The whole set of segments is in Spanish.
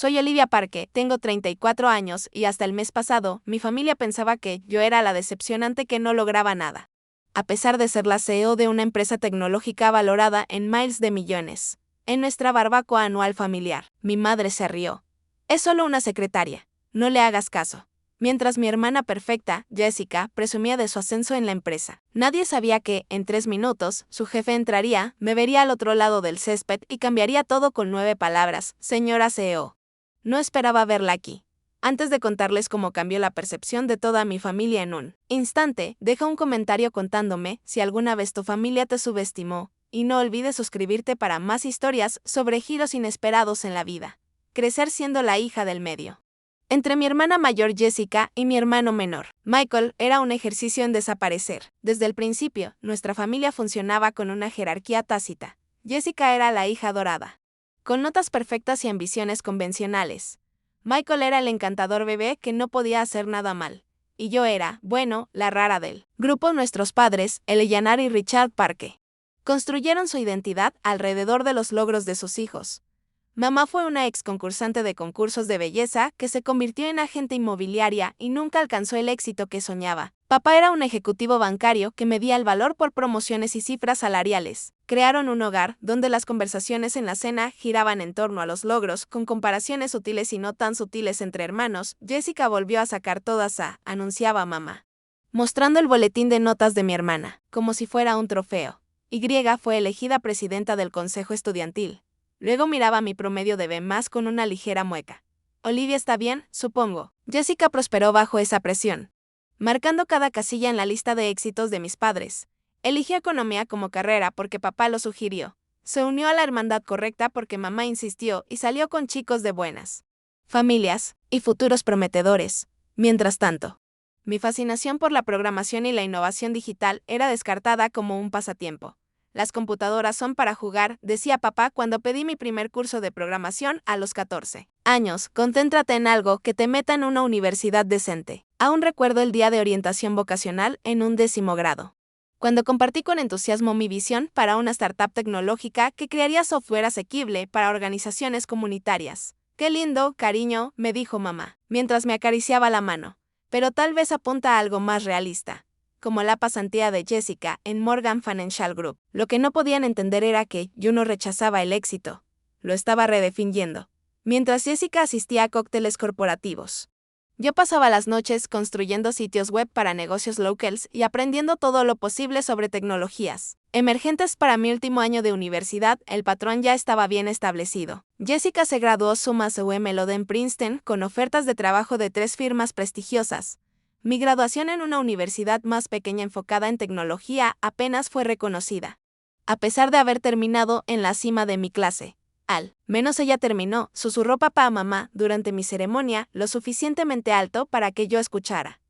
soy Olivia Parque, tengo 34 años y hasta el mes pasado, mi familia pensaba que yo era la decepcionante que no lograba nada. A pesar de ser la CEO de una empresa tecnológica valorada en miles de millones. En nuestra barbacoa anual familiar, mi madre se rió. Es solo una secretaria, no le hagas caso. Mientras mi hermana perfecta, Jessica, presumía de su ascenso en la empresa. Nadie sabía que, en 3 minutos, su jefe entraría, me vería al otro lado del césped y cambiaría todo con 9 palabras, señora CEO. No esperaba verla aquí. Antes de contarles cómo cambió la percepción de toda mi familia en un instante, deja un comentario contándome si alguna vez tu familia te subestimó, y no olvides suscribirte para más historias sobre giros inesperados en la vida. Crecer siendo la hija del medio. Entre mi hermana mayor Jessica y mi hermano menor, Michael, era un ejercicio en desaparecer. Desde el principio, nuestra familia funcionaba con una jerarquía tácita. Jessica era la hija dorada, con notas perfectas y ambiciones convencionales. Michael era el encantador bebé que no podía hacer nada mal. Y yo era, bueno, la rara del grupo. Nuestros padres, Eleanor y Richard Parke, construyeron su identidad alrededor de los logros de sus hijos. Mamá fue una ex concursante de concursos de belleza que se convirtió en agente inmobiliaria y nunca alcanzó el éxito que soñaba. Papá era un ejecutivo bancario que medía el valor por promociones y cifras salariales. Crearon un hogar donde las conversaciones en la cena giraban en torno a los logros, con comparaciones sutiles y no tan sutiles entre hermanos. Jessica volvió a sacar todas anunciaba mamá, mostrando el boletín de notas de mi hermana, como si fuera un trofeo. Y fue elegida presidenta del consejo estudiantil. Luego miraba mi promedio de B+ con una ligera mueca. Olivia está bien, supongo. Jessica prosperó bajo esa presión, marcando cada casilla en la lista de éxitos de mis padres. Eligió economía como carrera porque papá lo sugirió. Se unió a la hermandad correcta porque mamá insistió y salió con chicos de buenas familias y futuros prometedores. Mientras tanto, mi fascinación por la programación y la innovación digital era descartada como un pasatiempo. Las computadoras son para jugar, decía papá cuando pedí mi primer curso de programación a los 14 años. Concéntrate en algo que te meta en una universidad decente. Aún recuerdo el día de orientación vocacional en un 10º grado, cuando compartí con entusiasmo mi visión para una startup tecnológica que crearía software asequible para organizaciones comunitarias. Qué lindo, cariño, me dijo mamá, mientras me acariciaba la mano. Pero tal vez apunta a algo más realista, como la pasantía de Jessica en Morgan Financial Group. Lo que no podían entender era que yo no rechazaba el éxito, lo estaba redefiniendo. Mientras Jessica asistía a cócteles corporativos, yo pasaba las noches construyendo sitios web para negocios locals y aprendiendo todo lo posible sobre tecnologías emergentes. Para mi último año de universidad, el patrón ya estaba bien establecido. Jessica se graduó summa cum laude en Princeton con ofertas de trabajo de 3 firmas prestigiosas. Mi graduación en una universidad más pequeña enfocada en tecnología apenas fue reconocida. A pesar de haber terminado en la cima de mi clase, al menos ella terminó, susurró papá a mamá durante mi ceremonia, lo suficientemente alto para que yo escuchara.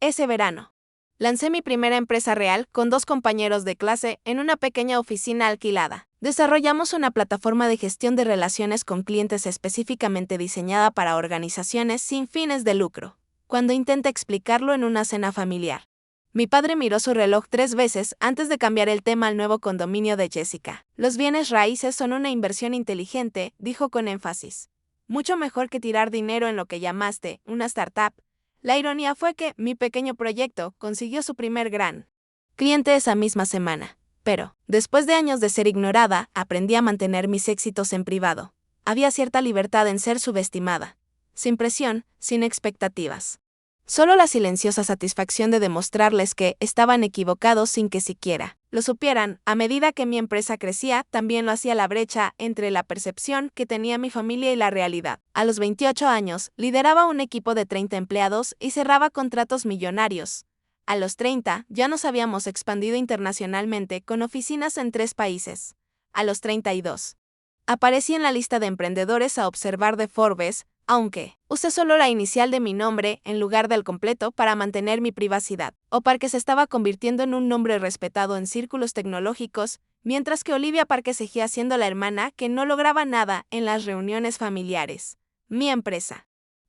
Ese verano, lancé mi primera empresa real con 2 compañeros de clase en una pequeña oficina alquilada. Desarrollamos una plataforma de gestión de relaciones con clientes específicamente diseñada para organizaciones sin fines de lucro. Cuando intenté explicarlo en una cena familiar, mi padre miró su reloj 3 veces antes de cambiar el tema al nuevo condominio de Jessica. Los bienes raíces son una inversión inteligente, dijo con énfasis. Mucho mejor que tirar dinero en lo que llamaste una startup. La ironía fue que mi pequeño proyecto consiguió su primer gran cliente esa misma semana. Pero, después de años de ser ignorada, aprendí a mantener mis éxitos en privado. Había cierta libertad en ser subestimada. Sin presión, sin expectativas. Solo la silenciosa satisfacción de demostrarles que estaban equivocados sin que siquiera lo supieran. A medida que mi empresa crecía, también lo hacía la brecha entre la percepción que tenía mi familia y la realidad. A los 28 años, lideraba un equipo de 30 empleados y cerraba contratos millonarios. A los 30, ya nos habíamos expandido internacionalmente con oficinas en 3 países. A los 32, aparecí en la lista de emprendedores a observar de Forbes, aunque usé solo la inicial de mi nombre en lugar del completo para mantener mi privacidad. Parque se estaba convirtiendo en un nombre respetado en círculos tecnológicos, mientras que Olivia Parque seguía siendo la hermana que no lograba nada en las reuniones familiares. Mi empresa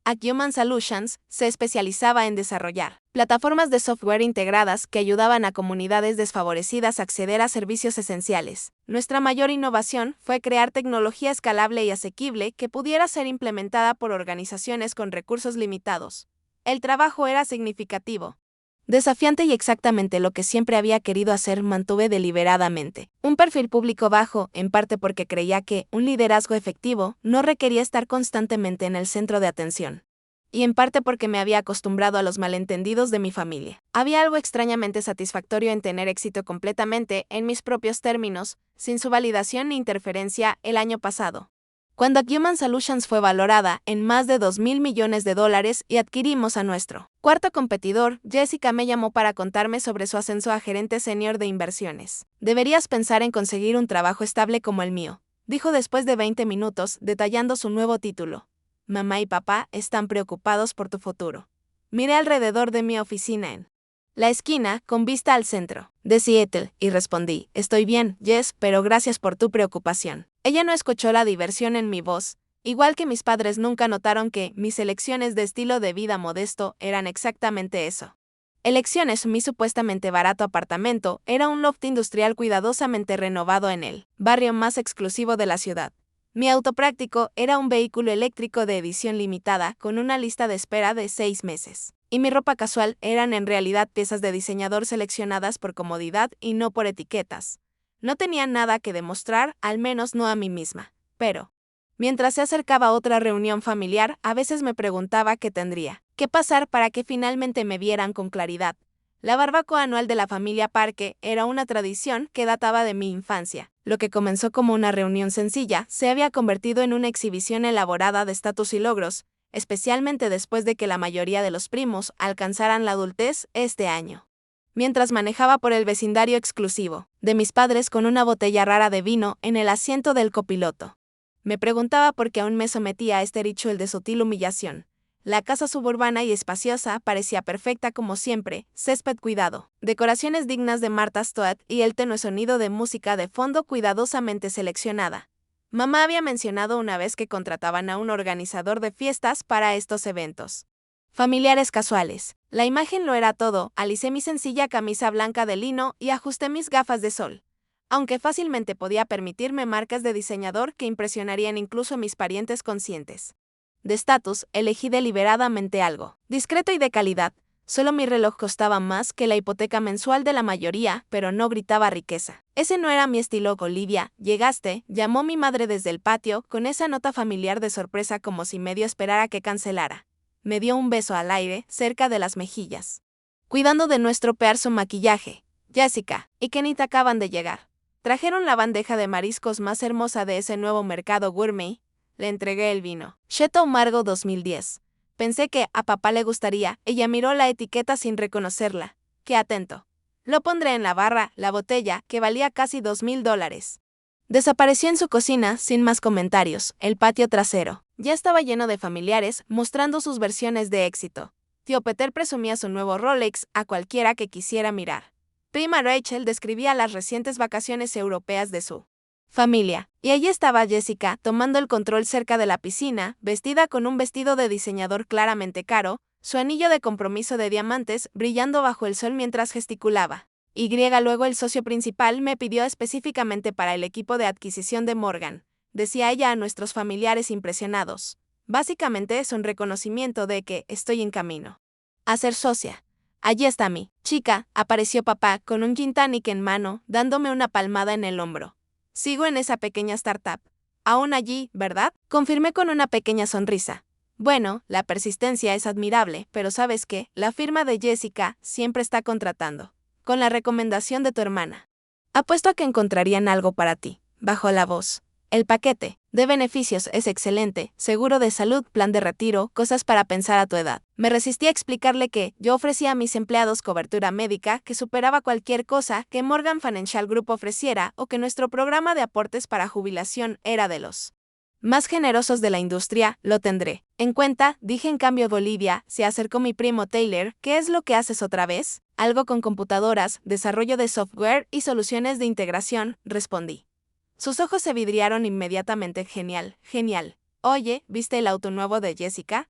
Acumen Solutions se especializaba en desarrollar plataformas de software integradas que ayudaban a comunidades desfavorecidas a acceder a servicios esenciales. Nuestra mayor innovación fue crear tecnología escalable y asequible que pudiera ser implementada por organizaciones con recursos limitados. El trabajo era significativo, desafiante y exactamente lo que siempre había querido hacer. Mantuve deliberadamente un perfil público bajo, en parte porque creía que un liderazgo efectivo no requería estar constantemente en el centro de atención, y en parte porque me había acostumbrado a los malentendidos de mi familia. Había algo extrañamente satisfactorio en tener éxito completamente en mis propios términos, sin su validación ni interferencia. El año pasado, cuando Acumen Solutions fue valorada en más de $2.000 millones y adquirimos a nuestro cuarto competidor, Jessica me llamó para contarme sobre su ascenso a gerente senior de inversiones. Deberías pensar en conseguir un trabajo estable como el mío, dijo después de 20 minutos, detallando su nuevo título. Mamá y papá están preocupados por tu futuro. Miré alrededor de mi oficina en la esquina, con vista al centro de Seattle, y respondí: estoy bien, Jess, pero gracias por tu preocupación. Ella no escuchó la diversión en mi voz. Igual que mis padres nunca notaron que mis elecciones de estilo de vida modesto eran exactamente eso. Elecciones. Mi supuestamente barato apartamento era un loft industrial cuidadosamente renovado en el barrio más exclusivo de la ciudad. Mi auto práctico era un vehículo eléctrico de edición limitada con una lista de espera de 6 meses. Y mi ropa casual eran en realidad piezas de diseñador seleccionadas por comodidad y no por etiquetas. No tenía nada que demostrar, al menos no a mí misma. Pero, mientras se acercaba otra reunión familiar, a veces me preguntaba qué tendría que pasar para que finalmente me vieran con claridad. La barbacoa anual de la familia Parque era una tradición que databa de mi infancia. Lo que comenzó como una reunión sencilla se había convertido en una exhibición elaborada de estatus y logros, especialmente después de que la mayoría de los primos alcanzaran la adultez este año. Mientras manejaba por el vecindario exclusivo de mis padres con una botella rara de vino en el asiento del copiloto, me preguntaba por qué aún me sometía a este ritual de sutil humillación. La casa suburbana y espaciosa parecía perfecta como siempre, césped cuidado, decoraciones dignas de Martha Stewart y el tenue sonido de música de fondo cuidadosamente seleccionada. Mamá había mencionado una vez que contrataban a un organizador de fiestas para estos eventos familiares casuales. La imagen lo era todo. Alicé mi sencilla camisa blanca de lino y ajusté mis gafas de sol. Aunque fácilmente podía permitirme marcas de diseñador que impresionarían incluso a mis parientes conscientes de estatus, elegí deliberadamente algo discreto y de calidad. Solo mi reloj costaba más que la hipoteca mensual de la mayoría, pero no gritaba riqueza. Ese no era mi estilo. Olivia, llegaste, llamó mi madre desde el patio, con esa nota familiar de sorpresa como si medio esperara que cancelara. Me dio un beso al aire, cerca de las mejillas. Cuidando de no estropear su maquillaje, Jessica y Kenita acaban de llegar. Trajeron la bandeja de mariscos más hermosa de ese nuevo mercado gourmet. Le entregué el vino Chateau Margaux 2010. Pensé que a papá le gustaría. Ella miró la etiqueta sin reconocerla. ¡Qué atento! Lo pondré en la barra. La botella, que valía casi $2.000. Desapareció en su cocina, sin más comentarios. El patio trasero ya estaba lleno de familiares, mostrando sus versiones de éxito. Tío Peter presumía su nuevo Rolex a cualquiera que quisiera mirar. Prima Rachel describía las recientes vacaciones europeas de su familia, y allí estaba Jessica, tomando el control cerca de la piscina, vestida con un vestido de diseñador claramente caro, su anillo de compromiso de diamantes brillando bajo el sol mientras gesticulaba. Luego el socio principal me pidió específicamente para el equipo de adquisición de Morgan, decía ella a nuestros familiares impresionados. Básicamente es un reconocimiento de que estoy en camino a ser socia. Allí está mi chica, apareció papá con un gin tonic en mano, dándome una palmada en el hombro. Sigo en esa pequeña startup. Aún allí, ¿verdad? Confirmé con una pequeña sonrisa. Bueno, la persistencia es admirable, pero ¿sabes qué? La firma de Jessica siempre está contratando. Con la recomendación de tu hermana. Apuesto a que encontrarían algo para ti. Bajó la voz. El paquete de beneficios es excelente, seguro de salud, plan de retiro, cosas para pensar a tu edad. Me resistí a explicarle que yo ofrecía a mis empleados cobertura médica que superaba cualquier cosa que Morgan Financial Group ofreciera o que nuestro programa de aportes para jubilación era de los más generosos de la industria. Lo tendré en cuenta, dije. En cambio, Bolivia, se acercó mi primo Taylor. ¿Qué es lo que haces otra vez? Algo con computadoras, desarrollo de software y soluciones de integración, respondí. Sus ojos se vidriaron inmediatamente. Genial, genial. Oye, ¿viste el auto nuevo de Jessica?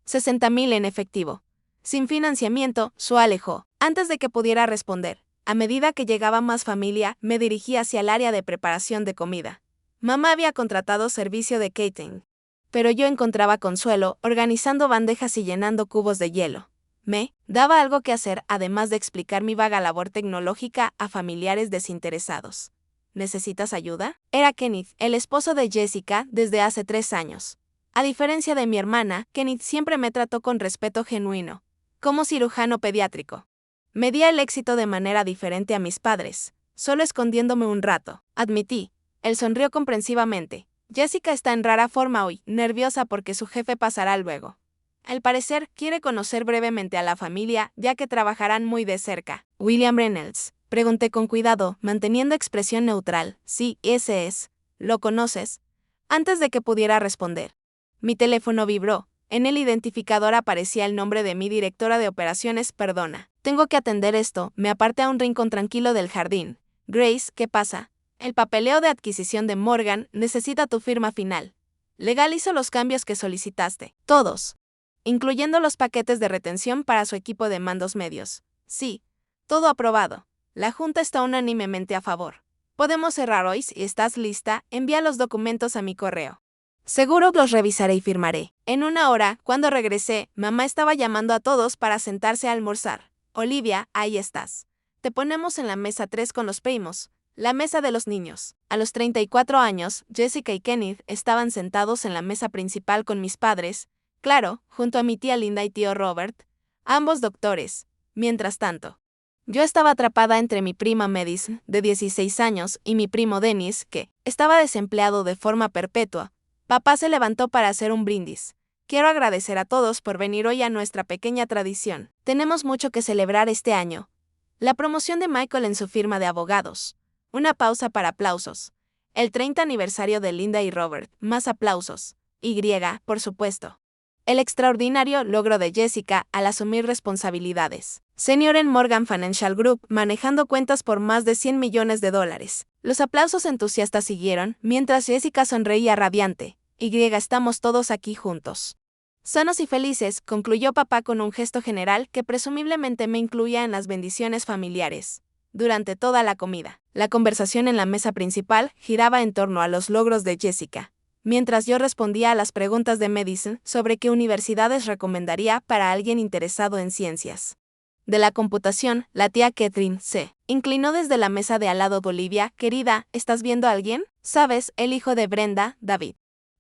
$60,000 en efectivo. Sin financiamiento, Sue alejó. Antes de que pudiera responder, a medida que llegaba más familia, me dirigí hacia el área de preparación de comida. Mamá había contratado servicio de catering, pero yo encontraba consuelo organizando bandejas y llenando cubos de hielo. Me daba algo que hacer además de explicar mi vaga labor tecnológica a familiares desinteresados. ¿Necesitas ayuda? Era Kenneth, el esposo de Jessica, desde hace 3 años. A diferencia de mi hermana, Kenneth siempre me trató con respeto genuino, como cirujano pediátrico. Medía el éxito de manera diferente a mis padres, solo escondiéndome un rato, admití. Él sonrió comprensivamente. Jessica está en rara forma hoy, nerviosa porque su jefe pasará luego. Al parecer, quiere conocer brevemente a la familia, ya que trabajarán muy de cerca. William Reynolds. Pregunté con cuidado, manteniendo expresión neutral. Sí, ese es. ¿Lo conoces? Antes de que pudiera responder. Mi teléfono vibró. En el identificador aparecía el nombre de mi directora de operaciones. Perdona. Tengo que atender esto. Me aparté a un rincón tranquilo del jardín. Grace, ¿qué pasa? El papeleo de adquisición de Morgan necesita tu firma final. Legal hizo los cambios que solicitaste. Todos. Incluyendo los paquetes de retención para su equipo de mandos medios. Sí. Todo aprobado. La Junta está unánimemente a favor. Podemos cerrar hoy. Si estás lista, envía los documentos a mi correo. Seguro los revisaré y firmaré. En 1 hora, cuando regresé, mamá estaba llamando a todos para sentarse a almorzar. Olivia, ahí estás. Te ponemos en la mesa 3 con los primos. La mesa de los niños. A los 34 años, Jessica y Kenneth estaban sentados en la mesa principal con mis padres, claro, junto a mi tía Linda y tío Robert, ambos doctores. Mientras tanto, yo estaba atrapada entre mi prima Madison, de 16 años, y mi primo Dennis, que estaba desempleado de forma perpetua. Papá se levantó para hacer un brindis. Quiero agradecer a todos por venir hoy a nuestra pequeña tradición. Tenemos mucho que celebrar este año. La promoción de Michael en su firma de abogados. Una pausa para aplausos. El 30 aniversario de Linda y Robert. Más aplausos. Y, por supuesto. El extraordinario logro de Jessica al asumir responsabilidades. Senior en Morgan Financial Group, manejando cuentas por más de $100 millones. Los aplausos entusiastas siguieron, mientras Jessica sonreía radiante. Estamos todos aquí juntos. Sanos y felices, concluyó papá con un gesto general que presumiblemente me incluía en las bendiciones familiares. Durante toda la comida, la conversación en la mesa principal giraba en torno a los logros de Jessica, mientras yo respondía a las preguntas de Madison sobre qué universidades recomendaría para alguien interesado en ciencias. De la computación, la tía Catherine se inclinó desde la mesa de al lado. Olivia, querida, ¿estás viendo a alguien? ¿Sabes, el hijo de Brenda, David?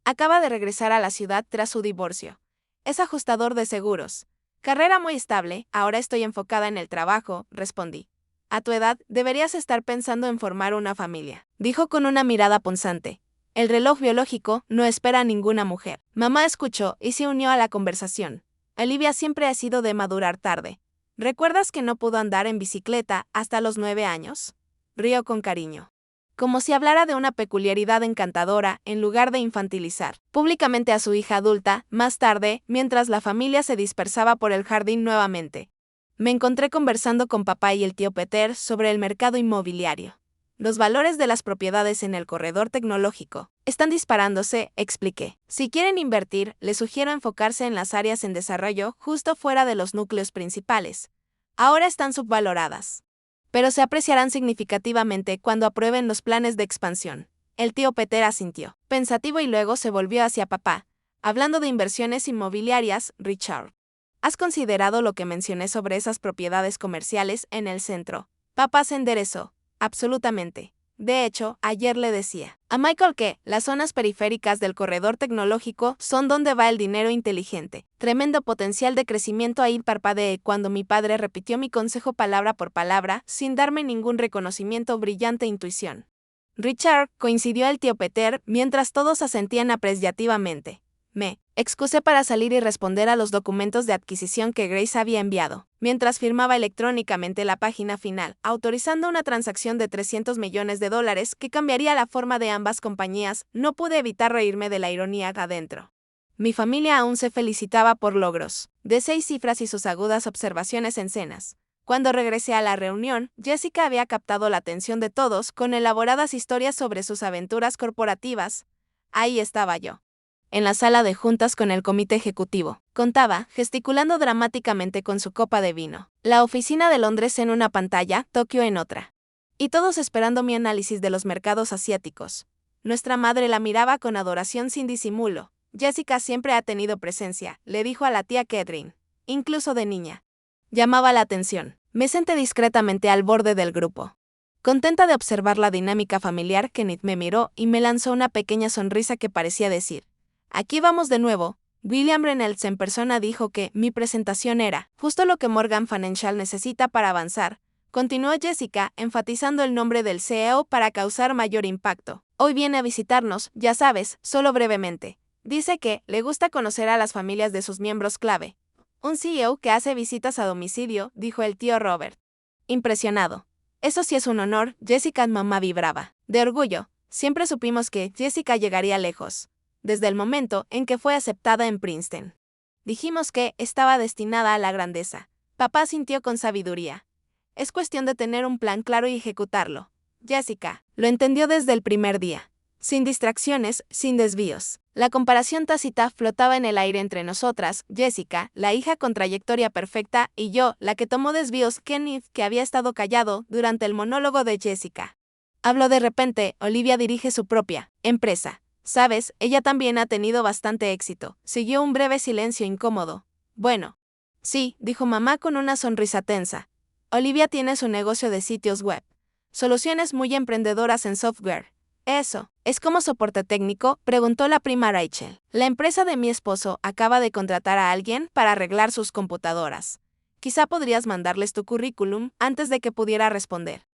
Acaba de regresar a la ciudad tras su divorcio. Es ajustador de seguros. Carrera muy estable, ahora estoy enfocada en el trabajo, respondí. A tu edad, deberías estar pensando en formar una familia, dijo con una mirada punzante. El reloj biológico no espera a ninguna mujer. Mamá escuchó y se unió a la conversación. Olivia siempre ha sido de madurar tarde. ¿Recuerdas que no pudo andar en bicicleta hasta los 9 años? Rió con cariño. Como si hablara de una peculiaridad encantadora en lugar de infantilizar públicamente a su hija adulta. Más tarde, mientras la familia se dispersaba por el jardín nuevamente, me encontré conversando con papá y el tío Peter sobre el mercado inmobiliario. Los valores de las propiedades en el corredor tecnológico están disparándose, expliqué. Si quieren invertir, les sugiero enfocarse en las áreas en desarrollo justo fuera de los núcleos principales. Ahora están subvaloradas, pero se apreciarán significativamente cuando aprueben los planes de expansión. El tío Peter asintió, pensativo, y luego se volvió hacia papá. Hablando de inversiones inmobiliarias, Richard, ¿has considerado lo que mencioné sobre esas propiedades comerciales en el centro? Papá se enderezó. Absolutamente. De hecho, ayer le decía a Michael que las zonas periféricas del corredor tecnológico son donde va el dinero inteligente. Tremendo potencial de crecimiento. Ahí parpadeé cuando mi padre repitió mi consejo palabra por palabra, sin darme ningún reconocimiento. Brillante intuición. Richard, coincidió el tío Peter, mientras todos asentían apreciativamente. Me excusé para salir y responder a los documentos de adquisición que Grace había enviado, mientras firmaba electrónicamente la página final, autorizando una transacción de $300 millones que cambiaría la forma de ambas compañías. No pude evitar reírme de la ironía adentro. Mi familia aún se felicitaba por logros de 6 cifras y sus agudas observaciones en cenas. Cuando regresé a la reunión, Jessica había captado la atención de todos con elaboradas historias sobre sus aventuras corporativas. Ahí estaba yo, en la sala de juntas con el comité ejecutivo, contaba, gesticulando dramáticamente con su copa de vino. La oficina de Londres en una pantalla, Tokio en otra. Y todos esperando mi análisis de los mercados asiáticos. Nuestra madre la miraba con adoración sin disimulo. Jessica siempre ha tenido presencia, le dijo a la tía Catherine, incluso de niña. Llamaba la atención. Me senté discretamente al borde del grupo. Contenta de observar la dinámica familiar, Kenneth me miró y me lanzó una pequeña sonrisa que parecía decir, aquí vamos de nuevo. William Reynolds en persona dijo que mi presentación era justo lo que Morgan Financial necesita para avanzar. Continuó Jessica, enfatizando el nombre del CEO para causar mayor impacto. Hoy viene a visitarnos, ya sabes, solo brevemente. Dice que le gusta conocer a las familias de sus miembros clave. Un CEO que hace visitas a domicilio, dijo el tío Robert. Impresionado. Eso sí es un honor, Jessica mamá vibraba. De orgullo, siempre supimos que Jessica llegaría lejos. Desde el momento en que fue aceptada en Princeton. Dijimos que estaba destinada a la grandeza. Papá sintió con sabiduría. Es cuestión de tener un plan claro y ejecutarlo. Jessica lo entendió desde el primer día. Sin distracciones, sin desvíos. La comparación tácita flotaba en el aire entre nosotras, Jessica, la hija con trayectoria perfecta, y yo, la que tomó desvíos, Kenneth, que había estado callado durante el monólogo de Jessica. Habló de repente, Olivia dirige su propia empresa. Sabes, ella también ha tenido bastante éxito. Siguió un breve silencio incómodo. Bueno. Sí, dijo mamá con una sonrisa tensa. Olivia tiene su negocio de sitios web. Soluciones muy emprendedoras en software. ¿Eso es como soporte técnico?, preguntó la prima Rachel. La empresa de mi esposo acaba de contratar a alguien para arreglar sus computadoras. Quizá podrías mandarles tu currículum antes de que pudiera responder.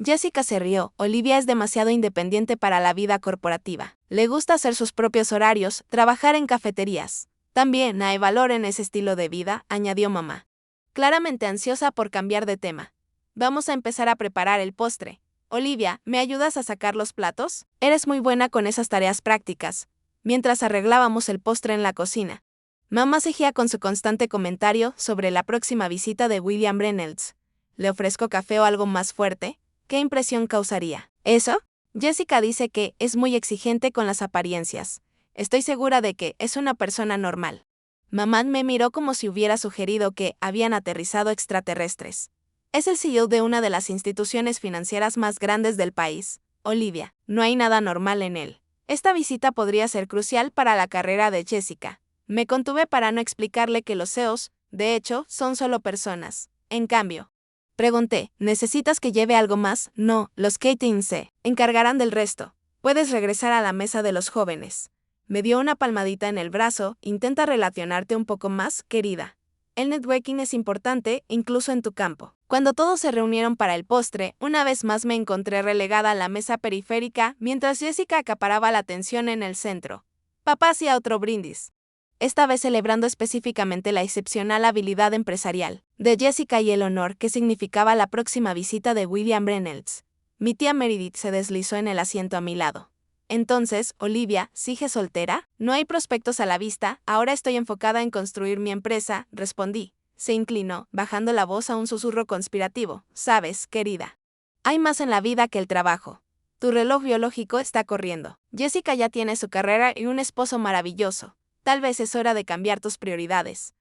Jessica se rió. Olivia es demasiado independiente para la vida corporativa. Le gusta hacer sus propios horarios, trabajar en cafeterías. También hay valor en ese estilo de vida, añadió mamá. Claramente ansiosa por cambiar de tema. Vamos a empezar a preparar el postre. Olivia, ¿me ayudas a sacar los platos? Eres muy buena con esas tareas prácticas. Mientras arreglábamos el postre en la cocina. Mamá seguía con su constante comentario sobre la próxima visita de William Reynolds. ¿Le ofrezco café o algo más fuerte? ¿Qué impresión causaría? ¿Eso? Jessica dice que es muy exigente con las apariencias. Estoy segura de que es una persona normal. Mamá me miró como si hubiera sugerido que habían aterrizado extraterrestres. Es el CEO de una de las instituciones financieras más grandes del país. Olivia, no hay nada normal en él. Esta visita podría ser crucial para la carrera de Jessica. Me contuve para no explicarle que los CEOs, de hecho, son solo personas. En cambio, pregunté, ¿necesitas que lleve algo más? No, los Catering se encargarán del resto. Puedes regresar a la mesa de los jóvenes. Me dio una palmadita en el brazo. Intenta relacionarte un poco más, querida. El networking es importante, incluso en tu campo. Cuando todos se reunieron para el postre, una vez más me encontré relegada a la mesa periférica mientras Jessica acaparaba la atención en el centro. Papá hacía otro brindis. Esta vez celebrando específicamente la excepcional habilidad empresarial de Jessica y el honor que significaba la próxima visita de William Reynolds. Mi tía Meredith se deslizó en el asiento a mi lado. Entonces, Olivia, ¿sigue soltera? No hay prospectos a la vista, ahora estoy enfocada en construir mi empresa, respondí. Se inclinó, bajando la voz a un susurro conspirativo. Sabes, querida. Hay más en la vida que el trabajo. Tu reloj biológico está corriendo. Jessica ya tiene su carrera y un esposo maravilloso. Tal vez es hora de cambiar tus prioridades.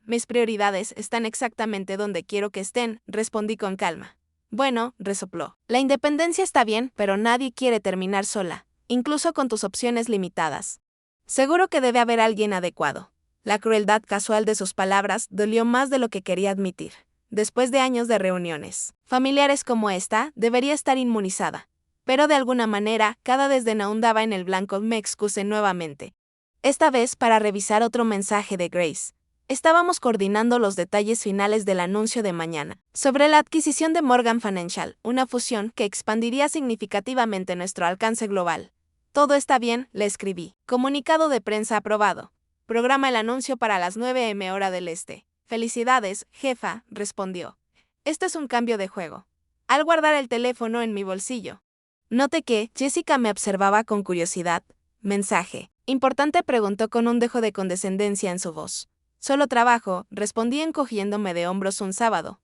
Mis prioridades están exactamente donde quiero que estén, respondí con calma. Bueno, resopló. La independencia está bien, pero nadie quiere terminar sola. Incluso con tus opciones limitadas. Seguro que debe haber alguien adecuado. La crueldad casual de sus palabras dolió más de lo que quería admitir. Después de años de reuniones familiares como esta, debería estar inmunizada. Pero de alguna manera, cada desdén ahondaba en el blanco. Me excusé nuevamente. Esta vez para revisar otro mensaje de Grace. Estábamos coordinando los detalles finales del anuncio de mañana, sobre la adquisición de Morgan Financial, una fusión que expandiría significativamente nuestro alcance global. Todo está bien, le escribí. Comunicado de prensa aprobado. Programa el anuncio para las 9 m hora del este. Felicidades, jefa, respondió. Esto es un cambio de juego. Al guardar el teléfono en mi bolsillo. Noté que Jessica me observaba con curiosidad. Mensaje. Importante, preguntó con un dejo de condescendencia en su voz. Solo trabajo, respondí encogiéndome de hombros un sábado.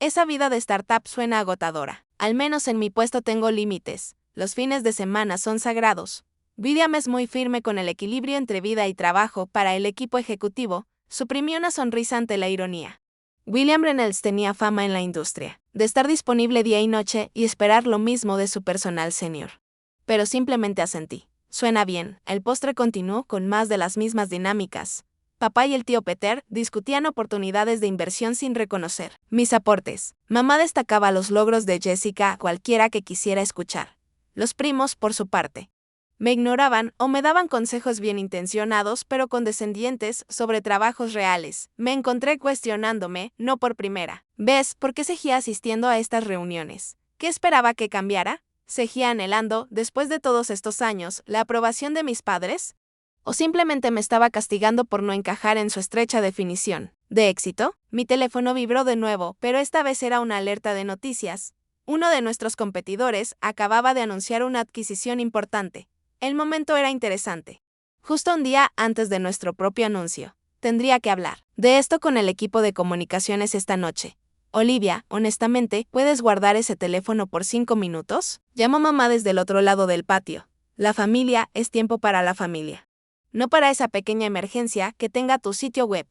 Esa vida de startup suena agotadora. Al menos en mi puesto tengo límites. Los fines de semana son sagrados. William es muy firme con el equilibrio entre vida y trabajo para el equipo ejecutivo, suprimió una sonrisa ante la ironía. William Reynolds tenía fama en la industria, de estar disponible día y noche y esperar lo mismo de su personal senior. Pero simplemente asentí. Suena bien, el postre continuó con más de las mismas dinámicas. Papá y el tío Peter discutían oportunidades de inversión sin reconocer mis aportes. Mamá destacaba los logros de Jessica a cualquiera que quisiera escuchar. Los primos, por su parte, me ignoraban o me daban consejos bien intencionados pero condescendientes sobre trabajos reales. Me encontré cuestionándome, no por primera vez, por qué seguía asistiendo a estas reuniones. ¿Qué esperaba que cambiara? ¿Seguía anhelando, después de todos estos años, la aprobación de mis padres? ¿O simplemente me estaba castigando por no encajar en su estrecha definición de éxito? Mi teléfono vibró de nuevo, pero esta vez era una alerta de noticias. Uno de nuestros competidores acababa de anunciar una adquisición importante. El momento era interesante. Justo un día antes de nuestro propio anuncio. Tendría que hablar de esto con el equipo de comunicaciones esta noche. Olivia, honestamente, ¿puedes guardar ese teléfono por 5 minutos? Llamó mamá desde el otro lado del patio. La familia es tiempo para la familia. No para esa pequeña emergencia que tenga tu sitio web.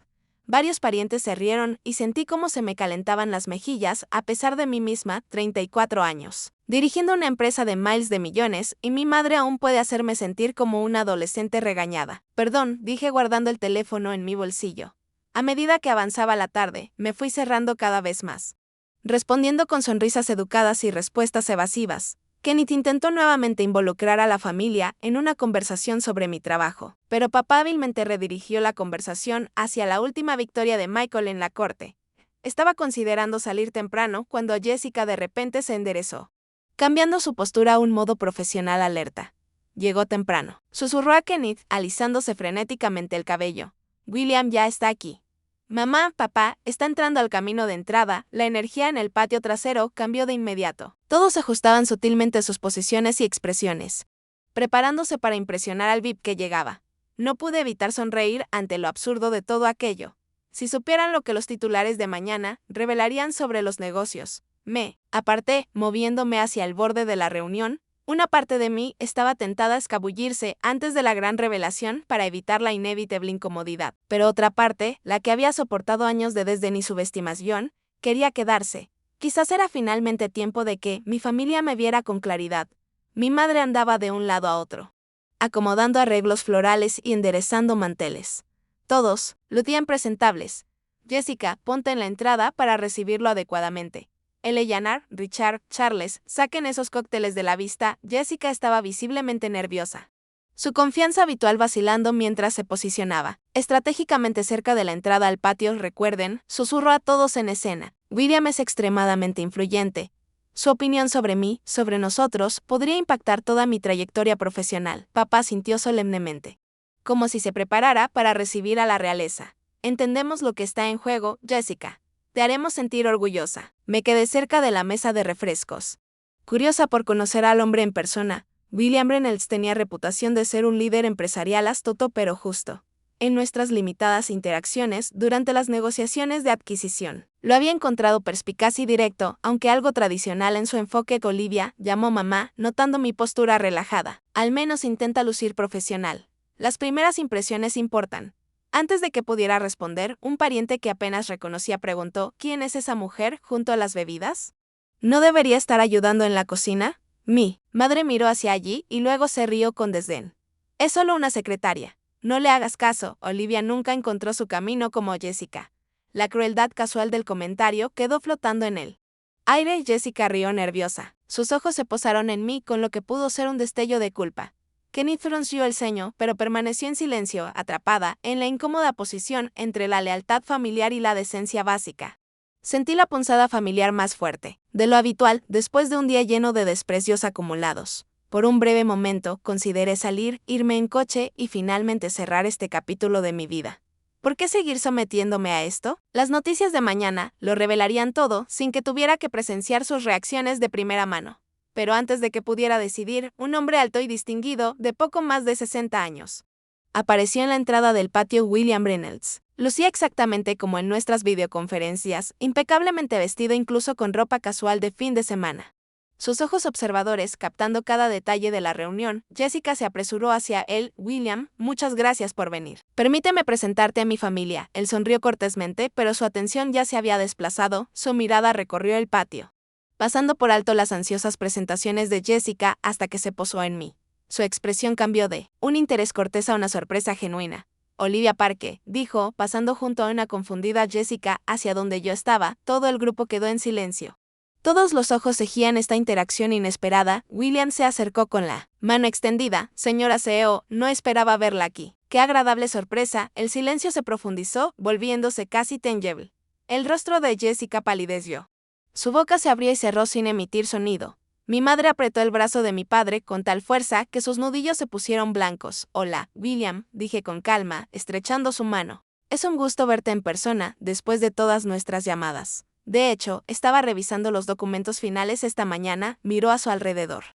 Varios parientes se rieron y sentí cómo se me calentaban las mejillas a pesar de mí misma, 34 años. Dirigiendo una empresa de miles de millones y mi madre aún puede hacerme sentir como una adolescente regañada. Perdón, dije guardando el teléfono en mi bolsillo. A medida que avanzaba la tarde, me fui cerrando cada vez más. Respondiendo con sonrisas educadas y respuestas evasivas, Kenneth intentó nuevamente involucrar a la familia en una conversación sobre mi trabajo, pero papá hábilmente redirigió la conversación hacia la última victoria de Michael en la corte. Estaba considerando salir temprano cuando Jessica de repente se enderezó, cambiando su postura a un modo profesional alerta. Llegó temprano. Susurró a Kenneth, alisándose frenéticamente el cabello. William ya está aquí. Mamá, papá, está entrando al camino de entrada. La energía en el patio trasero cambió de inmediato. Todos ajustaban sutilmente sus posiciones y expresiones, preparándose para impresionar al VIP que llegaba. No pude evitar sonreír ante lo absurdo de todo aquello. Si supieran lo que los titulares de mañana revelarían sobre los negocios. Me aparté, moviéndome hacia el borde de la reunión. Una parte de mí estaba tentada a escabullirse antes de la gran revelación para evitar la inevitable incomodidad, pero otra parte, la que había soportado años de desdén y subestimación, quería quedarse. Quizás era finalmente tiempo de que mi familia me viera con claridad. Mi madre andaba de un lado a otro, acomodando arreglos florales y enderezando manteles. Todos lucían presentables. Jessica, ponte en la entrada para recibirlo adecuadamente. Eleanor, Richard, Charles, saquen esos cócteles de la vista. Jessica estaba visiblemente nerviosa. Su confianza habitual vacilando mientras se posicionaba, estratégicamente cerca de la entrada al patio. Recuerden, susurró a todos en escena. William es extremadamente influyente. Su opinión sobre mí, sobre nosotros, podría impactar toda mi trayectoria profesional. Papá sintió solemnemente, como si se preparara para recibir a la realeza. Entendemos lo que está en juego, Jessica. Te haremos sentir orgullosa. Me quedé cerca de la mesa de refrescos. Curiosa por conocer al hombre en persona, William Reynolds tenía reputación de ser un líder empresarial astuto pero justo. En nuestras limitadas interacciones durante las negociaciones de adquisición, lo había encontrado perspicaz y directo, aunque algo tradicional en su enfoque. Olivia, llamó mamá, notando mi postura relajada. Al menos intenta lucir profesional. Las primeras impresiones importan. Antes de que pudiera responder, un pariente que apenas reconocía preguntó, ¿quién es esa mujer junto a las bebidas? ¿No debería estar ayudando en la cocina? Mi madre miró hacia allí y luego se rió con desdén. Es solo una secretaria. No le hagas caso. Olivia nunca encontró su camino como Jessica. La crueldad casual del comentario quedó flotando en él. Aire. Jessica rió nerviosa. Sus ojos se posaron en mí con lo que pudo ser un destello de culpa. Kenneth frunció el ceño, pero permaneció en silencio, atrapada en la incómoda posición entre la lealtad familiar y la decencia básica. Sentí la punzada familiar más fuerte de lo habitual después de un día lleno de desprecios acumulados. Por un breve momento consideré salir, irme en coche y finalmente cerrar este capítulo de mi vida. ¿Por qué seguir sometiéndome a esto? Las noticias de mañana lo revelarían todo sin que tuviera que presenciar sus reacciones de primera mano. Pero antes de que pudiera decidir, un hombre alto y distinguido, de poco más de 60 años, apareció en la entrada del patio. William Reynolds. Lucía exactamente como en nuestras videoconferencias, impecablemente vestido incluso con ropa casual de fin de semana. Sus ojos observadores captando cada detalle de la reunión, Jessica se apresuró hacia él. William, muchas gracias por venir. Permíteme presentarte a mi familia. Él sonrió cortésmente, pero su atención ya se había desplazado, su mirada recorrió el patio, pasando por alto las ansiosas presentaciones de Jessica hasta que se posó en mí. Su expresión cambió de un interés cortés a una sorpresa genuina. Olivia Parke, dijo, pasando junto a una confundida Jessica hacia donde yo estaba. Todo el grupo quedó en silencio. Todos los ojos seguían esta interacción inesperada. William se acercó con la mano extendida. Señora CEO, no esperaba verla aquí. Qué agradable sorpresa. El silencio se profundizó, volviéndose casi tangible. El rostro de Jessica palideció. Su boca se abrió y cerró sin emitir sonido. Mi madre apretó el brazo de mi padre con tal fuerza que sus nudillos se pusieron blancos. Hola, William, dije con calma, estrechando su mano. Es un gusto verte en persona, después de todas nuestras llamadas. De hecho, estaba revisando los documentos finales esta mañana, miró a su alrededor,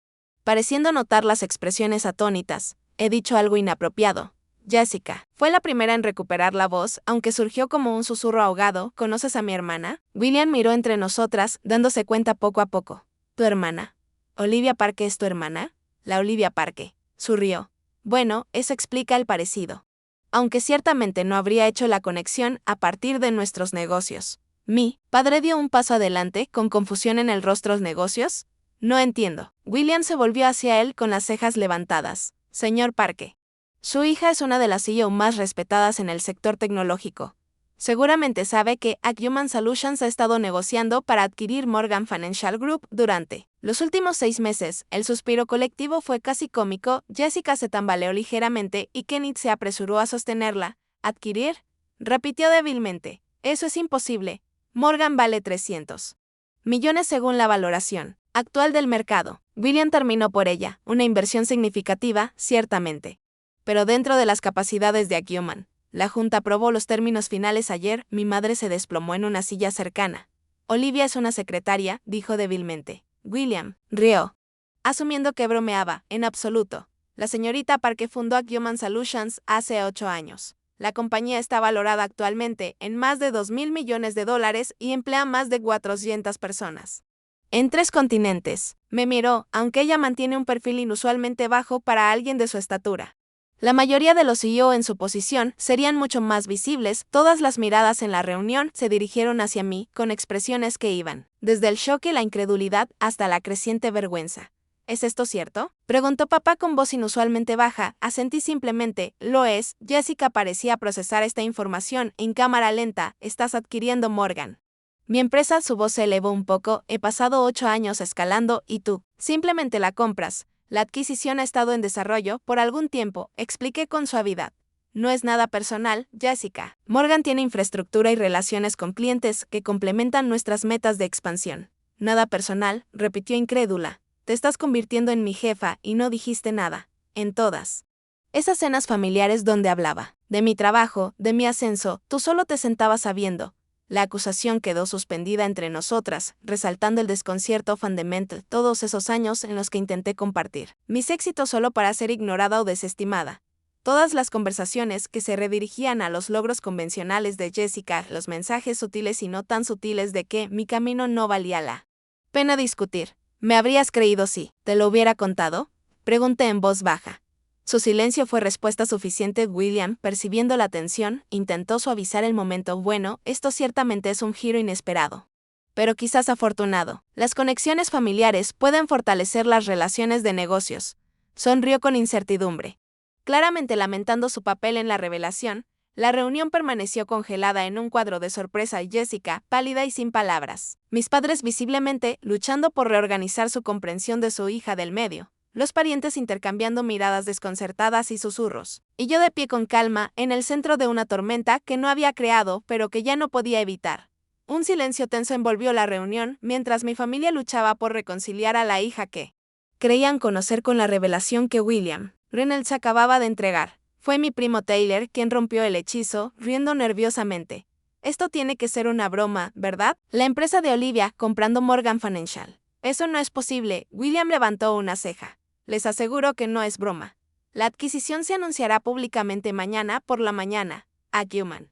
pareciendo notar las expresiones atónitas. He dicho algo inapropiado. Jessica fue la primera en recuperar la voz, aunque surgió como un susurro ahogado. ¿Conoces a mi hermana? William miró entre nosotras, dándose cuenta poco a poco. ¿Tu hermana? ¿Olivia Parke es tu hermana? La Olivia Parke. Sonrió. Bueno, eso explica el parecido. Aunque ciertamente no habría hecho la conexión a partir de nuestros negocios. Mi padre dio un paso adelante, con confusión en el rostro. ¿Negocios? No entiendo. William se volvió hacia él con las cejas levantadas. Señor Parke. Su hija es una de las CEO más respetadas en el sector tecnológico. Seguramente sabe que Acumen Solutions ha estado negociando para adquirir Morgan Financial Group durante los últimos 6 meses. El suspiro colectivo fue casi cómico. Jessica se tambaleó ligeramente y Kenneth se apresuró a sostenerla. ¿Adquirir? Repitió débilmente. Eso es imposible. Morgan vale 300 millones según la valoración actual del mercado. William terminó por ella, una inversión significativa, ciertamente. Pero dentro de las capacidades de Acumen. La junta aprobó los términos finales ayer. Mi madre se desplomó en una silla cercana. Olivia es una secretaria, dijo débilmente. William rió, asumiendo que bromeaba. En absoluto. La señorita Parke fundó Acumen Solutions hace 8 años. La compañía está valorada actualmente en más de $2.000 millones y emplea más de 400 personas. En 3 continentes. Me miró, aunque ella mantiene un perfil inusualmente bajo para alguien de su estatura. La mayoría de los CEO en su posición serían mucho más visibles. Todas las miradas en la reunión se dirigieron hacia mí, con expresiones que iban desde el shock y la incredulidad hasta la creciente vergüenza. ¿Es esto cierto?, preguntó papá con voz inusualmente baja. Asentí simplemente. Lo es. Jessica parecía procesar esta información en cámara lenta. Estás adquiriendo Morgan. Mi empresa. Su voz se elevó un poco. He pasado 8 años escalando y tú simplemente la compras. La adquisición ha estado en desarrollo por algún tiempo, expliqué con suavidad. No es nada personal, Jessica. Morgan tiene infraestructura y relaciones con clientes que complementan nuestras metas de expansión. Nada personal, repitió incrédula. Te estás convirtiendo en mi jefa y no dijiste nada. En todas esas cenas familiares donde hablaba de mi trabajo, de mi ascenso, tú solo te sentabas sabiendo. La acusación quedó suspendida entre nosotras, resaltando el desconcierto fundamental. Todos esos años en los que intenté compartir mis éxitos solo para ser ignorada o desestimada. Todas las conversaciones que se redirigían a los logros convencionales de Jessica, los mensajes sutiles y no tan sutiles de que mi camino no valía la pena discutir. ¿Me habrías creído si te lo hubiera contado?, pregunté en voz baja. Su silencio fue respuesta suficiente. William, percibiendo la tensión, intentó suavizar el momento. Bueno, esto ciertamente es un giro inesperado, pero quizás afortunado. Las conexiones familiares pueden fortalecer las relaciones de negocios. Sonrió con incertidumbre, claramente lamentando su papel en la revelación. La reunión permaneció congelada en un cuadro de sorpresa y Jessica, pálida y sin palabras. Mis padres visiblemente luchando por reorganizar su comprensión de su hija del medio. Los parientes intercambiando miradas desconcertadas y susurros. Y yo de pie con calma, en el centro de una tormenta que no había creado, pero que ya no podía evitar. Un silencio tenso envolvió la reunión, mientras mi familia luchaba por reconciliar a la hija que creían conocer con la revelación que William Reynolds acababa de entregar. Fue mi primo Taylor quien rompió el hechizo, riendo nerviosamente. Esto tiene que ser una broma, ¿verdad? La empresa de Olivia comprando Morgan Financial. Eso no es posible. William levantó una ceja. Les aseguro que no es broma. La adquisición se anunciará públicamente mañana por la mañana. Acumen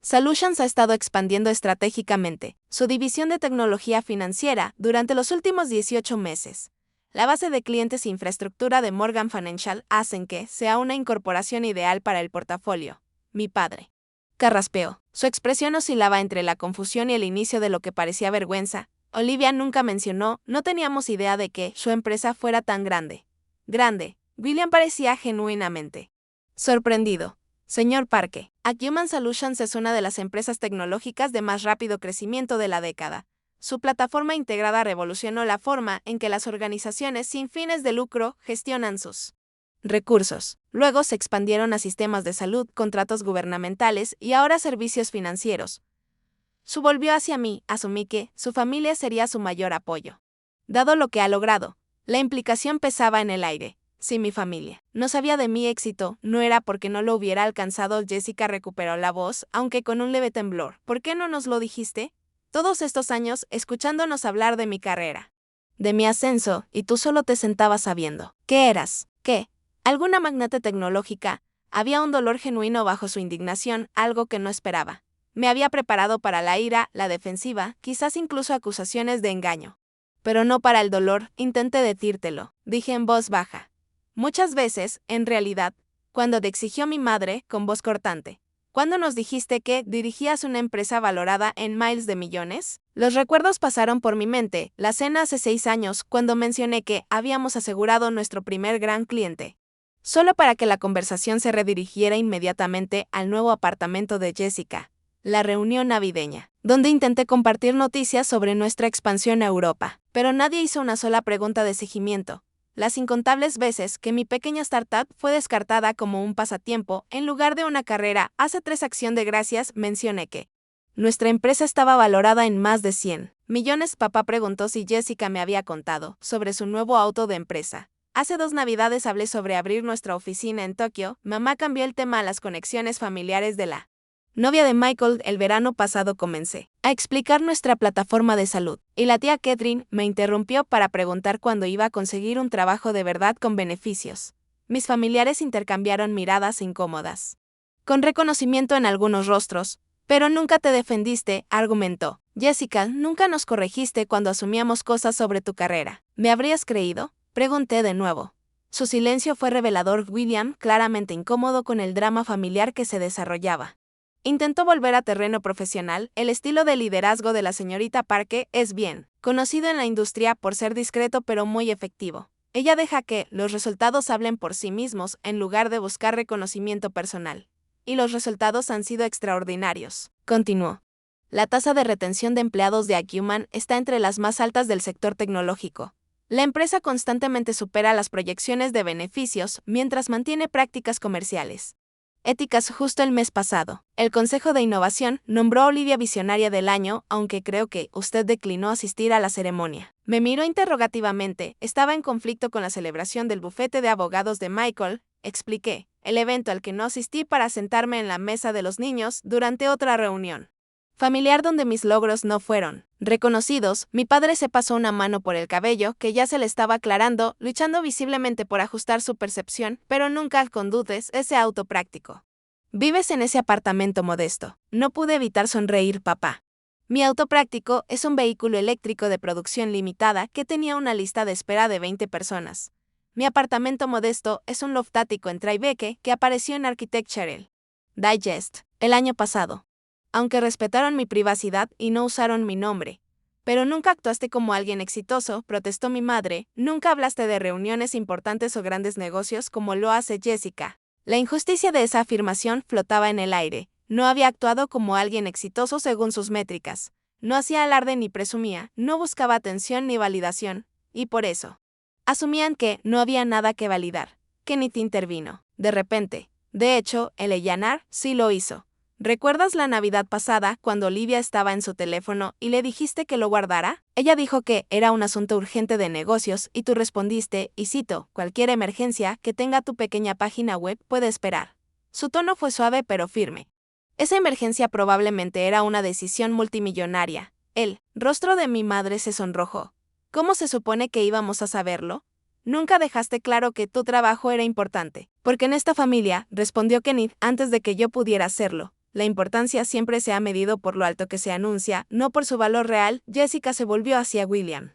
Solutions ha estado expandiendo estratégicamente su división de tecnología financiera durante los últimos 18 meses. La base de clientes e infraestructura de Morgan Financial hacen que sea una incorporación ideal para el portafolio. Mi padre carraspeó. Su expresión oscilaba entre la confusión y el inicio de lo que parecía vergüenza. Olivia nunca mencionó, no teníamos idea de que su empresa fuera tan grande. Grande. William parecía genuinamente sorprendido. Señor Parque, Acumen Solutions es una de las empresas tecnológicas de más rápido crecimiento de la década. Su plataforma integrada revolucionó la forma en que las organizaciones sin fines de lucro gestionan sus recursos. Luego se expandieron a sistemas de salud, contratos gubernamentales y ahora servicios financieros. Su volvió hacia mí, asumí que su familia sería su mayor apoyo. Dado lo que ha logrado, la implicación pesaba en el aire. Si mi familia no sabía de mi éxito, no era porque no lo hubiera alcanzado. Jessica recuperó la voz, aunque con un leve temblor. ¿Por qué no nos lo dijiste? Todos estos años escuchándonos hablar de mi carrera, de mi ascenso, y tú solo te sentabas sabiendo. ¿Qué eras? ¿Qué? ¿Alguna magnate tecnológica? Había un dolor genuino bajo su indignación, algo que no esperaba. Me había preparado para la ira, la defensiva, quizás incluso acusaciones de engaño. Pero no para el dolor, intenté decírtelo, dije en voz baja. Muchas veces, en realidad, cuando te exigió mi madre, con voz cortante. ¿Cuándo nos dijiste que dirigías una empresa valorada en miles de millones? Los recuerdos pasaron por mi mente, la cena hace 6 años, cuando mencioné que habíamos asegurado nuestro primer gran cliente. Solo para que la conversación se redirigiera inmediatamente al nuevo apartamento de Jessica. La reunión navideña, donde intenté compartir noticias sobre nuestra expansión a Europa, pero nadie hizo una sola pregunta de seguimiento. Las incontables veces que mi pequeña startup fue descartada como un pasatiempo en lugar de una carrera, hace 3 acción de gracias mencioné que nuestra empresa estaba valorada en más de 100 millones. Papá preguntó si Jessica me había contado sobre su nuevo auto de empresa. Hace 2 navidades hablé sobre abrir nuestra oficina en Tokio. Mamá cambió el tema a las conexiones familiares de la novia de Michael. El verano pasado comencé a explicar nuestra plataforma de salud, y la tía Catherine me interrumpió para preguntar cuándo iba a conseguir un trabajo de verdad con beneficios. Mis familiares intercambiaron miradas incómodas, con reconocimiento en algunos rostros. Pero nunca te defendiste, argumentó. Jessica, nunca nos corregiste cuando asumíamos cosas sobre tu carrera. ¿Me habrías creído? Pregunté de nuevo. Su silencio fue revelador. William, claramente incómodo con el drama familiar que se desarrollaba, intentó volver a terreno profesional. El estilo de liderazgo de la señorita Parke es bien conocido en la industria por ser discreto pero muy efectivo. Ella deja que los resultados hablen por sí mismos en lugar de buscar reconocimiento personal. Y los resultados han sido extraordinarios, continuó. La tasa de retención de empleados de Acumen está entre las más altas del sector tecnológico. La empresa constantemente supera las proyecciones de beneficios mientras mantiene prácticas comerciales éticas. Justo el mes pasado, el Consejo de Innovación nombró a Olivia Visionaria del Año, aunque creo que usted declinó asistir a la ceremonia. Me miró interrogativamente. Estaba en conflicto con la celebración del bufete de abogados de Michael, expliqué, el evento al que no asistí para sentarme en la mesa de los niños durante otra reunión familiar donde mis logros no fueron reconocidos. Mi padre se pasó una mano por el cabello, que ya se le estaba aclarando, luchando visiblemente por ajustar su percepción, pero nunca con dudes ese auto práctico. Vives en ese apartamento modesto. No pude evitar sonreír. Papá. Mi auto práctico es un vehículo eléctrico de producción limitada que tenía una lista de espera de 20 personas. Mi apartamento modesto es un loft ático en Tribeca que apareció en Architectural Digest el año pasado. Aunque respetaron mi privacidad y no usaron mi nombre. Pero nunca actuaste como alguien exitoso, protestó mi madre. Nunca hablaste de reuniones importantes o grandes negocios como lo hace Jessica. La injusticia de esa afirmación flotaba en el aire. No había actuado como alguien exitoso según sus métricas. No hacía alarde ni presumía, no buscaba atención ni validación. Y por eso asumían que no había nada que validar. Kenneth intervino. De repente. De hecho, el Eleanor sí lo hizo. ¿Recuerdas la Navidad pasada cuando Olivia estaba en su teléfono y le dijiste que lo guardara? Ella dijo que era un asunto urgente de negocios y tú respondiste, y cito, cualquier emergencia que tenga tu pequeña página web puede esperar. Su tono fue suave pero firme. Esa emergencia probablemente era una decisión multimillonaria. El rostro de mi madre se sonrojó. ¿Cómo se supone que íbamos a saberlo? Nunca dejaste claro que tu trabajo era importante. Porque en esta familia, respondió Kenneth antes de que yo pudiera hacerlo. La importancia siempre se ha medido por lo alto que se anuncia, no por su valor real. Jessica se volvió hacia William.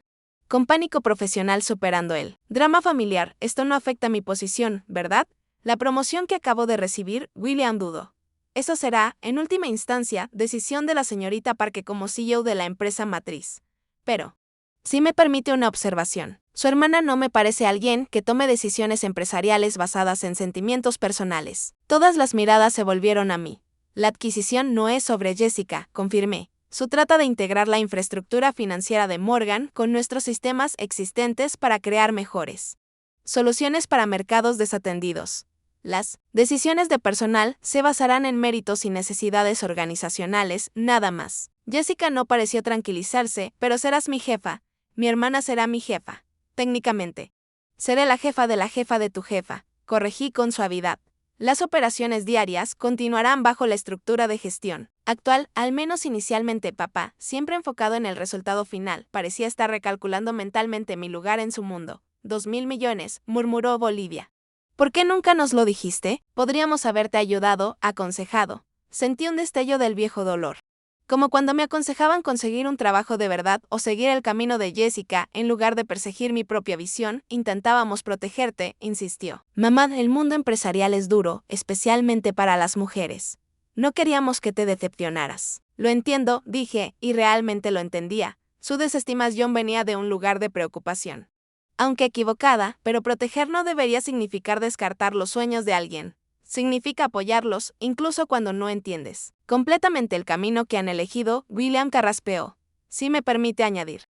Con pánico profesional superando el drama familiar, esto no afecta mi posición, ¿verdad? La promoción que acabo de recibir, William dudó. Eso será, en última instancia, decisión de la señorita Parke como CEO de la empresa matriz. Pero, si me permite una observación, su hermana no me parece alguien que tome decisiones empresariales basadas en sentimientos personales. Todas las miradas se volvieron a mí. La adquisición no es sobre Jessica, confirmé. Se trata de integrar la infraestructura financiera de Morgan con nuestros sistemas existentes para crear mejores soluciones para mercados desatendidos. Las decisiones de personal se basarán en méritos y necesidades organizacionales, nada más. Jessica no pareció tranquilizarse, pero serás mi jefa. Mi hermana será mi jefa. Técnicamente. Seré la jefa de tu jefa, corregí con suavidad. Las operaciones diarias continuarán bajo la estructura de gestión actual, al menos inicialmente. Papá, siempre enfocado en el resultado final, parecía estar recalculando mentalmente mi lugar en su mundo. 2.000 millones, murmuró Bolivia. ¿Por qué nunca nos lo dijiste? Podríamos haberte ayudado, aconsejado. Sentí un destello del viejo dolor. Como cuando me aconsejaban conseguir un trabajo de verdad o seguir el camino de Jessica, en lugar de perseguir mi propia visión, intentábamos protegerte, insistió. Mamá, el mundo empresarial es duro, especialmente para las mujeres. No queríamos que te decepcionaras. Lo entiendo, dije, y realmente lo entendía. Su desestimación venía de un lugar de preocupación. Aunque equivocada, pero proteger no debería significar descartar los sueños de alguien. Significa apoyarlos, incluso cuando no entiendes completamente el camino que han elegido. William carraspeó. Si me permite añadir.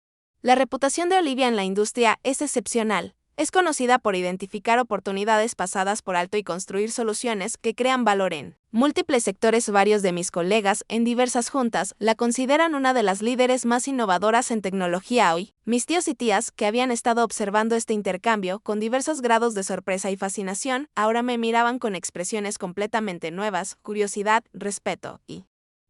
La reputación de Olivia en la industria es excepcional. Es conocida por identificar oportunidades pasadas por alto y construir soluciones que crean valor en múltiples sectores. Varios de mis colegas en diversas juntas la consideran una de las líderes más innovadoras en tecnología hoy. Mis tíos y tías, que habían estado observando este intercambio con diversos grados de sorpresa y fascinación, ahora me miraban con expresiones completamente nuevas: curiosidad, respeto y,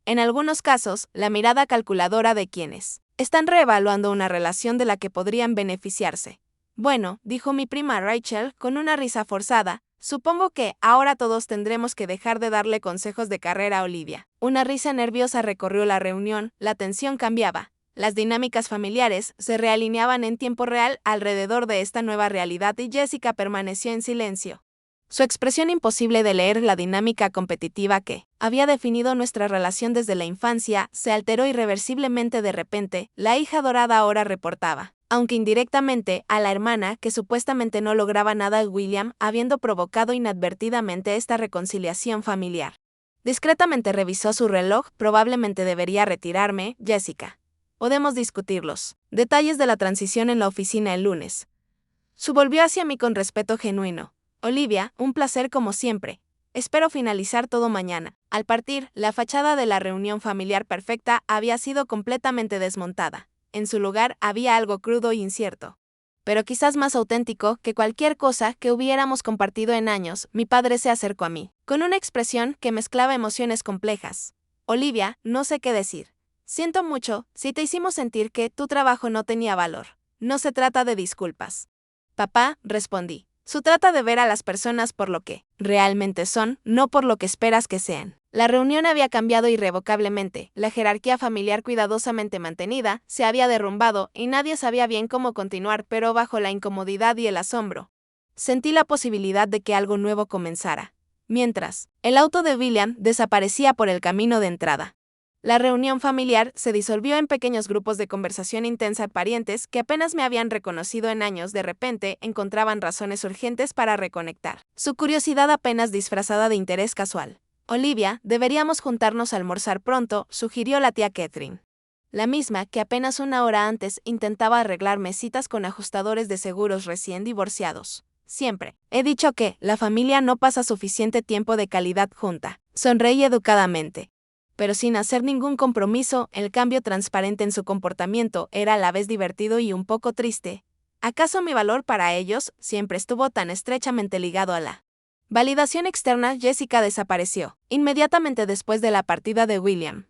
en algunos casos, la mirada calculadora de quienes están reevaluando una relación de la que podrían beneficiarse. Bueno, dijo mi prima Rachel con una risa forzada, supongo que ahora todos tendremos que dejar de darle consejos de carrera a Olivia. Una risa nerviosa recorrió la reunión, la tensión cambiaba. Las dinámicas familiares se realineaban en tiempo real alrededor de esta nueva realidad y Jessica permaneció en silencio. Su expresión imposible de leer la dinámica competitiva que había definido nuestra relación desde la infancia se alteró irreversiblemente de repente. La hija dorada ahora reportaba, aunque indirectamente, a la hermana que supuestamente no lograba nada. William, habiendo provocado inadvertidamente esta reconciliación familiar. Discretamente revisó su reloj. Probablemente debería retirarme, Jessica. Podemos discutirlos detalles de la transición en la oficina el lunes. Su volvió hacia mí con respeto genuino. Olivia, un placer como siempre. Espero finalizar todo mañana. Al partir, la fachada de la reunión familiar perfecta había sido completamente desmontada. En su lugar había algo crudo e incierto. Pero quizás más auténtico que cualquier cosa que hubiéramos compartido en años. Mi padre se acercó a mí, con una expresión que mezclaba emociones complejas. Olivia, no sé qué decir. Siento mucho si te hicimos sentir que tu trabajo no tenía valor. No se trata de disculpas. Papá, respondí. Se trata de ver a las personas por lo que realmente son, no por lo que esperas que sean. La reunión había cambiado irrevocablemente, la jerarquía familiar cuidadosamente mantenida se había derrumbado y nadie sabía bien cómo continuar, pero bajo la incomodidad y el asombro, sentí la posibilidad de que algo nuevo comenzara. Mientras, el auto de William desaparecía por el camino de entrada. La reunión familiar se disolvió en pequeños grupos de conversación intensa. Parientes que apenas me habían reconocido en años de repente encontraban razones urgentes para reconectar. Su curiosidad apenas disfrazada de interés casual. Olivia, deberíamos juntarnos a almorzar pronto, sugirió la tía Catherine. La misma que apenas una hora antes intentaba arreglarme citas con ajustadores de seguros recién divorciados. Siempre he dicho que la familia no pasa suficiente tiempo de calidad junta. Sonreí educadamente. Pero sin hacer ningún compromiso. El cambio transparente en su comportamiento era a la vez divertido y un poco triste. ¿Acaso mi valor para ellos siempre estuvo tan estrechamente ligado a la validación externa? Jessica desapareció inmediatamente después de la partida de William.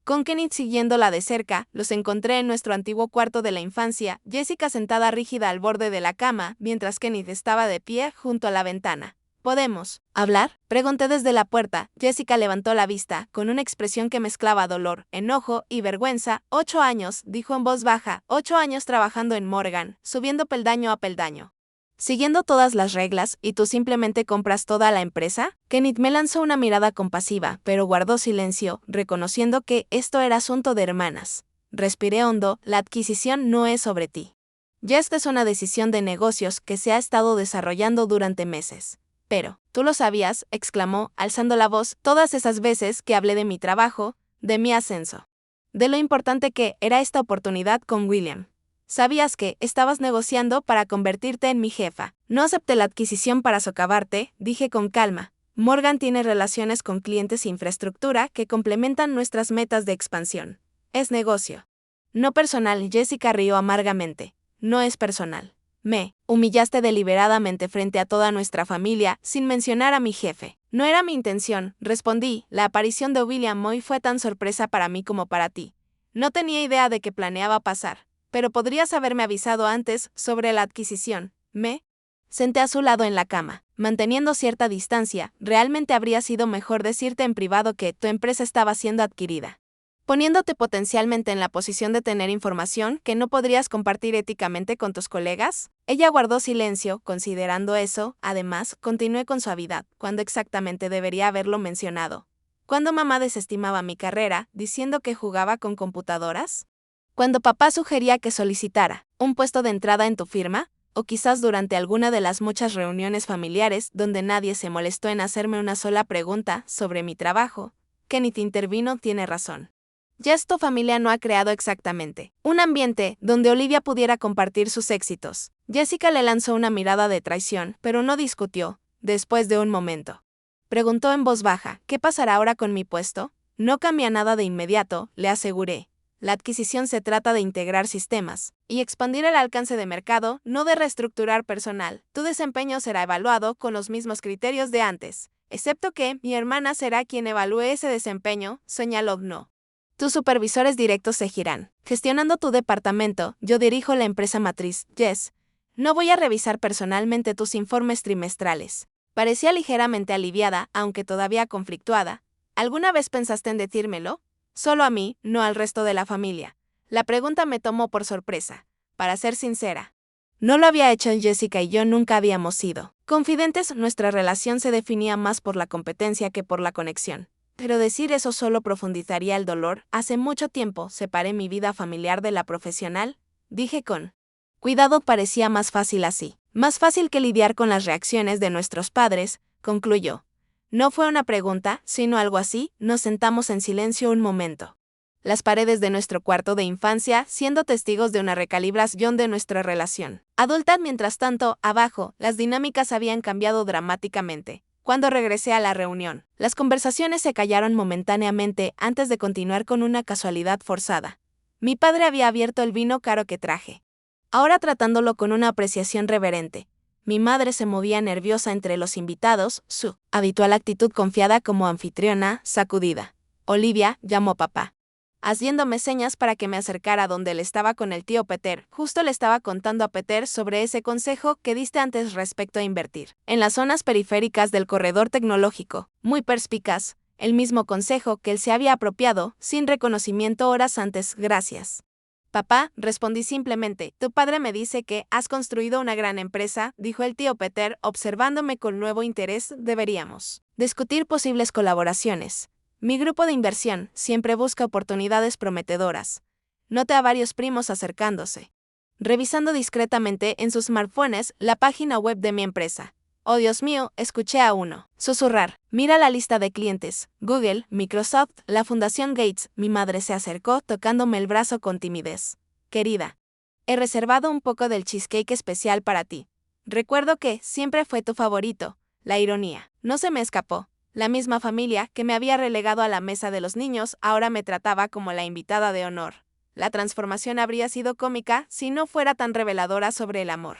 Con Kenneth siguiéndola de cerca, los encontré en nuestro antiguo cuarto de la infancia, Jessica sentada rígida al borde de la cama, mientras Kenneth estaba de pie junto a la ventana. ¿Podemos hablar? Pregunté desde la puerta. Jessica levantó la vista, con una expresión que mezclaba dolor, enojo y vergüenza. 8 años, dijo en voz baja, 8 años trabajando en Morgan, subiendo peldaño a peldaño. Siguiendo todas las reglas, ¿y tú simplemente compras toda la empresa? Kenneth me lanzó una mirada compasiva, pero guardó silencio, reconociendo que esto era asunto de hermanas. Respiré hondo, la adquisición no es sobre ti. Ya esta es una decisión de negocios que se ha estado desarrollando durante meses. Pero, ¿tú lo sabías?, exclamó, alzando la voz, todas esas veces que hablé de mi trabajo, de mi ascenso. De lo importante que era esta oportunidad con William. Sabías que estabas negociando para convertirte en mi jefa. No acepté la adquisición para socavarte, dije con calma. Morgan tiene relaciones con clientes e infraestructura que complementan nuestras metas de expansión. Es negocio. No personal, Jessica rió amargamente. No es personal. Me humillaste deliberadamente frente a toda nuestra familia, sin mencionar a mi jefe. No era mi intención, respondí. La aparición de William Moy fue tan sorpresa para mí como para ti. No tenía idea de qué planeaba pasar. Pero podrías haberme avisado antes sobre la adquisición. Me senté a su lado en la cama, manteniendo cierta distancia. Realmente habría sido mejor decirte en privado que tu empresa estaba siendo adquirida, poniéndote potencialmente en la posición de tener información que no podrías compartir éticamente con tus colegas. Ella guardó silencio, considerando eso. Además, continué con suavidad, cuando exactamente debería haberlo mencionado. ¿Cuándo mamá desestimaba mi carrera, diciendo que jugaba con computadoras? Cuando papá sugería que solicitara un puesto de entrada en tu firma, o quizás durante alguna de las muchas reuniones familiares donde nadie se molestó en hacerme una sola pregunta sobre mi trabajo. Kenneth intervino, tiene razón. Ya tu familia no ha creado exactamente un ambiente donde Olivia pudiera compartir sus éxitos. Jessica le lanzó una mirada de traición, pero no discutió. Después de un momento, preguntó en voz baja, ¿qué pasará ahora con mi puesto? No cambia nada de inmediato, le aseguré. La adquisición se trata de integrar sistemas y expandir el alcance de mercado, no de reestructurar personal. Tu desempeño será evaluado con los mismos criterios de antes, excepto que mi hermana será quien evalúe ese desempeño, señaló no. Tus supervisores directos seguirán gestionando tu departamento. Yo dirijo la empresa matriz, Jess. No voy a revisar personalmente tus informes trimestrales. Parecía ligeramente aliviada, aunque todavía conflictuada. ¿Alguna vez pensaste en decírmelo? Solo a mí, no al resto de la familia. La pregunta me tomó por sorpresa. Para ser sincera, no lo había hecho. Jessica y yo nunca habíamos sido confidentes. Nuestra relación se definía más por la competencia que por la conexión. Pero decir eso solo profundizaría el dolor. Hace mucho tiempo separé mi vida familiar de la profesional, dije con cuidado. Parecía más fácil así. Más fácil que lidiar con las reacciones de nuestros padres, concluyó. No fue una pregunta, sino algo así. Nos sentamos en silencio un momento. Las paredes de nuestro cuarto de infancia, siendo testigos de una recalibración de nuestra relación adulta. Mientras tanto, abajo, las dinámicas habían cambiado dramáticamente. Cuando regresé a la reunión, las conversaciones se callaron momentáneamente antes de continuar con una casualidad forzada. Mi padre había abierto el vino caro que traje, ahora tratándolo con una apreciación reverente. Mi madre se movía nerviosa entre los invitados, su habitual actitud confiada como anfitriona, sacudida. Olivia, llamó papá, haciéndome señas para que me acercara donde él estaba con el tío Peter. Justo le estaba contando a Peter sobre ese consejo que diste antes respecto a invertir en las zonas periféricas del corredor tecnológico. Muy perspicaz, el mismo consejo que él se había apropiado, sin reconocimiento horas antes. Gracias. Papá, respondí simplemente. Tu padre me dice que has construido una gran empresa, dijo el tío Peter, observándome con nuevo interés. Deberíamos discutir posibles colaboraciones. Mi grupo de inversión siempre busca oportunidades prometedoras. Noté a varios primos acercándose, revisando discretamente en sus smartphones la página web de mi empresa. Oh Dios mío, escuché a uno susurrar. Mira la lista de clientes. Google, Microsoft, la Fundación Gates. Mi madre se acercó tocándome el brazo con timidez. Querida, he reservado un poco del cheesecake especial para ti. Recuerdo que siempre fue tu favorito. La ironía no se me escapó. La misma familia que me había relegado a la mesa de los niños ahora me trataba como la invitada de honor. La transformación habría sido cómica si no fuera tan reveladora sobre el amor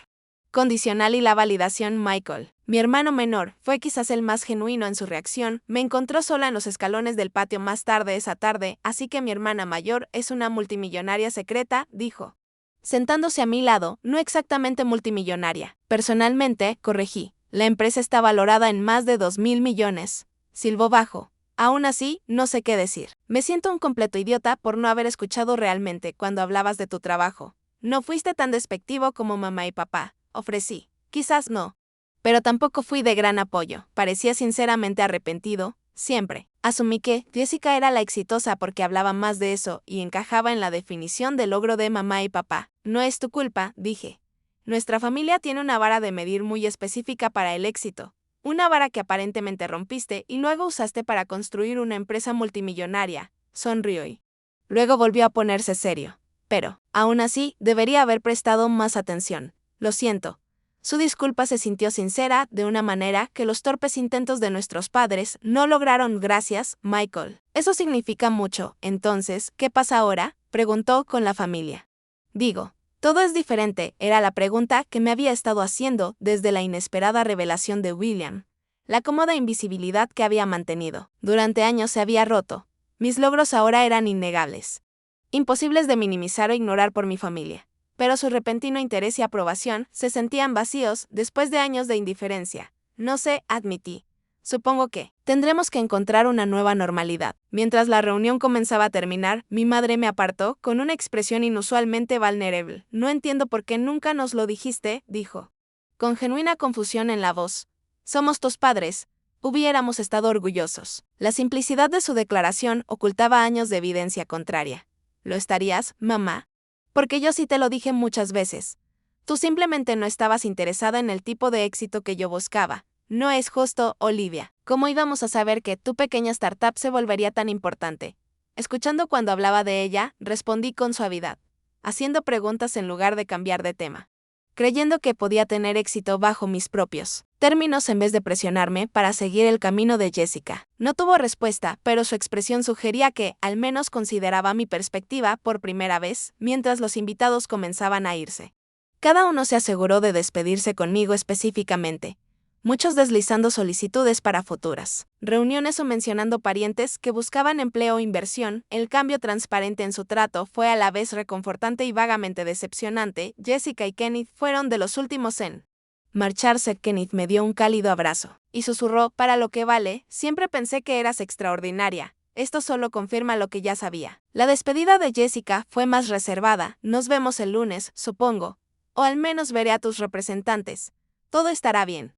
condicional y la validación. Michael, mi hermano menor, fue quizás el más genuino en su reacción. Me encontró sola en los escalones del patio más tarde esa tarde, así que mi hermana mayor es una multimillonaria secreta, dijo, sentándose a mi lado. No exactamente multimillonaria. Personalmente, corregí, La empresa está valorada en más de 2.000 millones. Silbó bajo. Aún así, no sé qué decir. Me siento un completo idiota por no haber escuchado realmente cuando hablabas de tu trabajo. No fuiste tan despectivo como mamá y papá, ofrecí. Quizás no. Pero tampoco fui de gran apoyo. Parecía sinceramente arrepentido, siempre. Asumí que Jessica era la exitosa porque hablaba más de eso y encajaba en la definición de logro de mamá y papá. No es tu culpa, dije. Nuestra familia tiene una vara de medir muy específica para el éxito. Una vara que aparentemente rompiste y luego usaste para construir una empresa multimillonaria. Sonrió y luego volvió a ponerse serio. Pero, aún así, debería haber prestado más atención. Lo siento. Su disculpa se sintió sincera, de una manera que los torpes intentos de nuestros padres no lograron. Gracias, Michael. Eso significa mucho. Entonces, ¿qué pasa ahora?, preguntó con la familia. Digo, todo es diferente, era la pregunta que me había estado haciendo desde la inesperada revelación de William. La cómoda invisibilidad que había mantenido durante años se había roto. Mis logros ahora eran innegables. Imposibles de minimizar o ignorar por mi familia. Pero su repentino interés y aprobación se sentían vacíos después de años de indiferencia. No sé, admití. Supongo que tendremos que encontrar una nueva normalidad. Mientras la reunión comenzaba a terminar, mi madre me apartó con una expresión inusualmente vulnerable. No entiendo por qué nunca nos lo dijiste, dijo. Con genuina confusión en la voz. Somos tus padres. Hubiéramos estado orgullosos. La simplicidad de su declaración ocultaba años de evidencia contraria. ¿Lo estarías, mamá? Porque yo sí te lo dije muchas veces. Tú simplemente no estabas interesada en el tipo de éxito que yo buscaba. No es justo, Olivia. ¿Cómo íbamos a saber que tu pequeña startup se volvería tan importante? Escuchando cuando hablaba de ella, respondí con suavidad, haciendo preguntas en lugar de cambiar de tema, creyendo que podía tener éxito bajo mis propios términos en vez de presionarme para seguir el camino de Jessica. No tuvo respuesta, pero su expresión sugería que, al menos, consideraba mi perspectiva por primera vez, mientras los invitados comenzaban a irse. Cada uno se aseguró de despedirse conmigo específicamente, muchos deslizando solicitudes para futuras reuniones o mencionando parientes que buscaban empleo o inversión. El cambio transparente en su trato fue a la vez reconfortante y vagamente decepcionante. Jessica y Kenneth fueron de los últimos en marcharse. Kenneth me dio un cálido abrazo y susurró, para lo que vale, siempre pensé que eras extraordinaria. Esto solo confirma lo que ya sabía. La despedida de Jessica fue más reservada. Nos vemos el lunes, supongo. O al menos veré a tus representantes. Todo estará bien.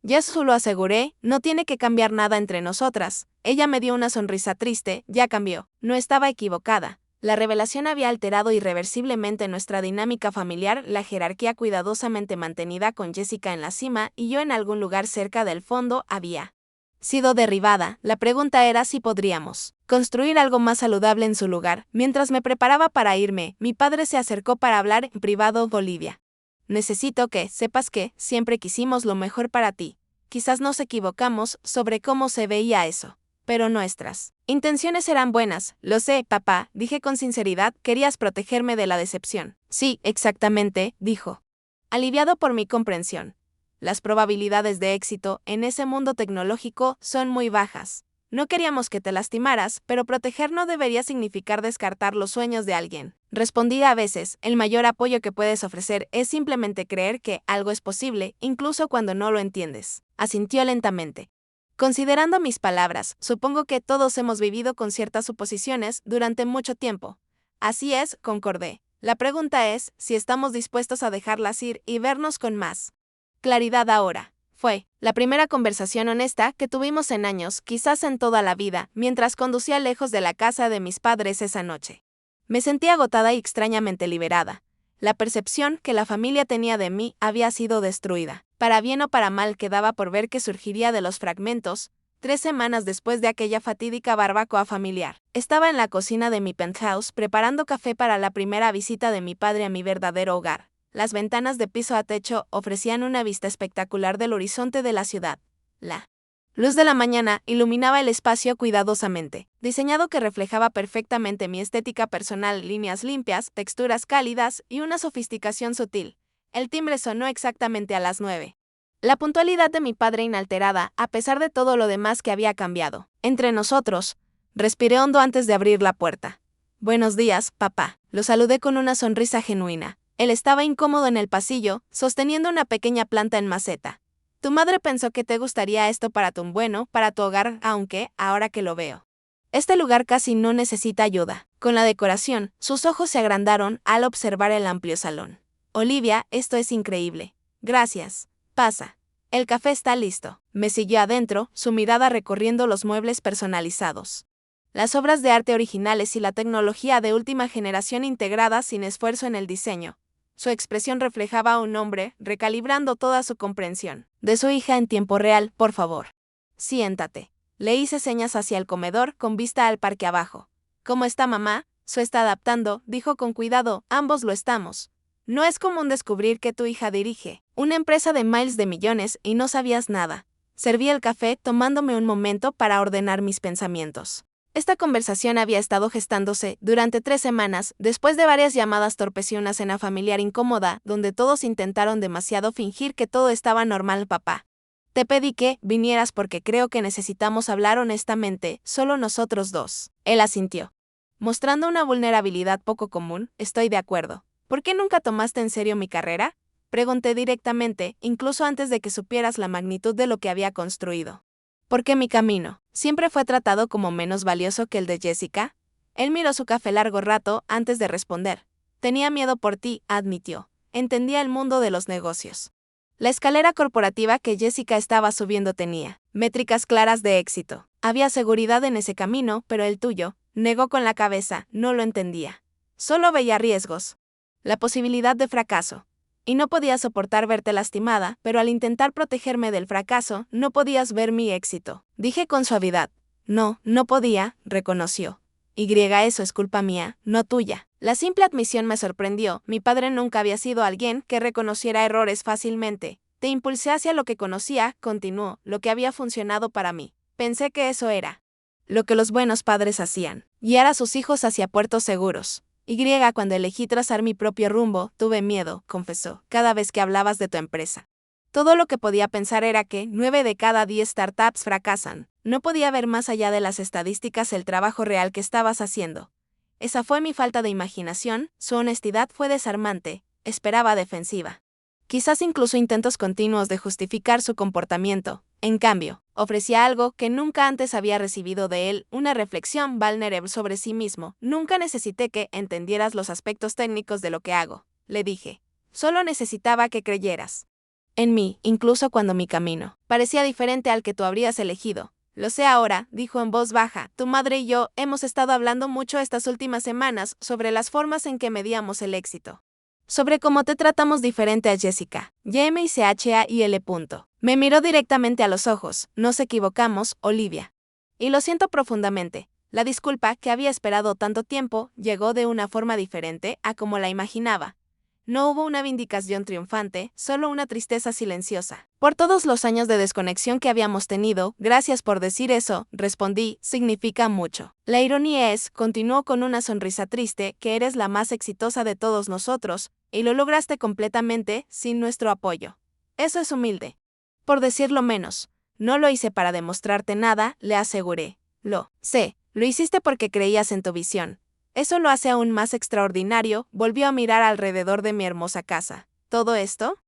Ya solo aseguré, no tiene que cambiar nada entre nosotras. Ella me dio una sonrisa triste, ya cambió. No estaba equivocada. La revelación había alterado irreversiblemente nuestra dinámica familiar, la jerarquía cuidadosamente mantenida con Jessica en la cima y yo en algún lugar cerca del fondo había sido derribada. La pregunta era si podríamos construir algo más saludable en su lugar. Mientras me preparaba para irme, mi padre se acercó para hablar en privado. Olivia, necesito que sepas que siempre quisimos lo mejor para ti. Quizás nos equivocamos sobre cómo se veía eso, pero nuestras intenciones eran buenas. Lo sé, papá, dije con sinceridad. Querías protegerme de la decepción. Sí, exactamente, dijo, aliviado por mi comprensión. Las probabilidades de éxito en ese mundo tecnológico son muy bajas. No queríamos que te lastimaras, pero proteger no debería significar descartar los sueños de alguien. Respondí, a veces, el mayor apoyo que puedes ofrecer es simplemente creer que algo es posible, incluso cuando no lo entiendes. Asintió lentamente. Considerando mis palabras, supongo que todos hemos vivido con ciertas suposiciones durante mucho tiempo. Así es, concordé. La pregunta es si estamos dispuestos a dejarlas ir y vernos con más claridad ahora. Fue la primera conversación honesta que tuvimos en años, quizás en toda la vida, mientras conducía lejos de la casa de mis padres esa noche. Me sentí agotada y extrañamente liberada. La percepción que la familia tenía de mí había sido destruida. Para bien o para mal, quedaba por ver qué surgiría de los fragmentos. 3 semanas después de aquella fatídica barbacoa familiar, estaba en la cocina de mi penthouse preparando café para la primera visita de mi padre a mi verdadero hogar. Las ventanas de piso a techo ofrecían una vista espectacular del horizonte de la ciudad. La luz de la mañana iluminaba el espacio cuidadosamente diseñado, que reflejaba perfectamente mi estética personal: líneas limpias, texturas cálidas y una sofisticación sutil. El timbre sonó exactamente a las 9. La puntualidad de mi padre inalterada, a pesar de todo lo demás que había cambiado entre nosotros. Respiré hondo antes de abrir la puerta. Buenos días, papá. Lo saludé con una sonrisa genuina. Él estaba incómodo en el pasillo, sosteniendo una pequeña planta en maceta. Tu madre pensó que te gustaría esto para tu hogar, aunque, ahora que lo veo. Este lugar casi no necesita ayuda. Con la decoración, sus ojos se agrandaron al observar el amplio salón. Olivia, esto es increíble. Gracias. Pasa. El café está listo. Me siguió adentro, su mirada recorriendo los muebles personalizados. Las obras de arte originales y la tecnología de última generación integradas sin esfuerzo en el diseño. Su expresión reflejaba a un hombre, recalibrando toda su comprensión. De su hija en tiempo real, por favor. Siéntate. Le hice señas hacia el comedor con vista al parque abajo. ¿Cómo está mamá? Se está adaptando, dijo con cuidado, ambos lo estamos. No es común descubrir que tu hija dirige una empresa de miles de millones y no sabías nada. Serví el café tomándome un momento para ordenar mis pensamientos. Esta conversación había estado gestándose durante 3 semanas, después de varias llamadas torpes y una cena familiar incómoda, donde todos intentaron demasiado fingir que todo estaba normal, papá. Te pedí que vinieras porque creo que necesitamos hablar honestamente, solo nosotros dos. Él asintió. Mostrando una vulnerabilidad poco común, estoy de acuerdo. ¿Por qué nunca tomaste en serio mi carrera? Pregunté directamente, incluso antes de que supieras la magnitud de lo que había construido. Porque mi camino siempre fue tratado como menos valioso que el de Jessica. Él miró su café largo rato antes de responder. Tenía miedo por ti, admitió. Entendía el mundo de los negocios. La escalera corporativa que Jessica estaba subiendo tenía métricas claras de éxito. Había seguridad en ese camino, pero el tuyo, negó con la cabeza, no lo entendía. Solo veía riesgos. La posibilidad de fracaso. Y no podía soportar verte lastimada, pero al intentar protegerme del fracaso, no podías ver mi éxito. Dije con suavidad. No, no podía, reconoció. Eso es culpa mía, no tuya. La simple admisión me sorprendió. Mi padre nunca había sido alguien que reconociera errores fácilmente. Te impulsé hacia lo que conocía, continuó, lo que había funcionado para mí. Pensé que eso era lo que los buenos padres hacían. Guiar a sus hijos hacia puertos seguros. Cuando elegí trazar mi propio rumbo, tuve miedo, confesó, cada vez que hablabas de tu empresa. Todo lo que podía pensar era que 9 de cada 10 startups fracasan. No podía ver más allá de las estadísticas el trabajo real que estabas haciendo. Esa fue mi falta de imaginación, su honestidad fue desarmante, esperaba defensiva. Quizás incluso intentos continuos de justificar su comportamiento. En cambio, ofrecía algo que nunca antes había recibido de él, una reflexión vulnerable sobre sí mismo. Nunca necesité que entendieras los aspectos técnicos de lo que hago, le dije. Solo necesitaba que creyeras en mí, incluso cuando mi camino parecía diferente al que tú habrías elegido. Lo sé ahora, dijo en voz baja. Tu madre y yo hemos estado hablando mucho estas últimas semanas sobre las formas en que medíamos el éxito. Sobre cómo te tratamos diferente a Jessica. Jessica. Me miró directamente a los ojos. Nos equivocamos, Olivia. Y lo siento profundamente. La disculpa, que había esperado tanto tiempo, llegó de una forma diferente a como la imaginaba. No hubo una vindicación triunfante, solo una tristeza silenciosa. Por todos los años de desconexión que habíamos tenido, gracias por decir eso, respondí, significa mucho. La ironía es, continuó con una sonrisa triste, que eres la más exitosa de todos nosotros, y lo lograste completamente, sin nuestro apoyo. Eso es humilde. Por decirlo menos. No lo hice para demostrarte nada, le aseguré. Lo sé, lo hiciste porque creías en tu visión. Eso lo hace aún más extraordinario, volvió a mirar alrededor de mi hermosa casa. ¿Todo esto?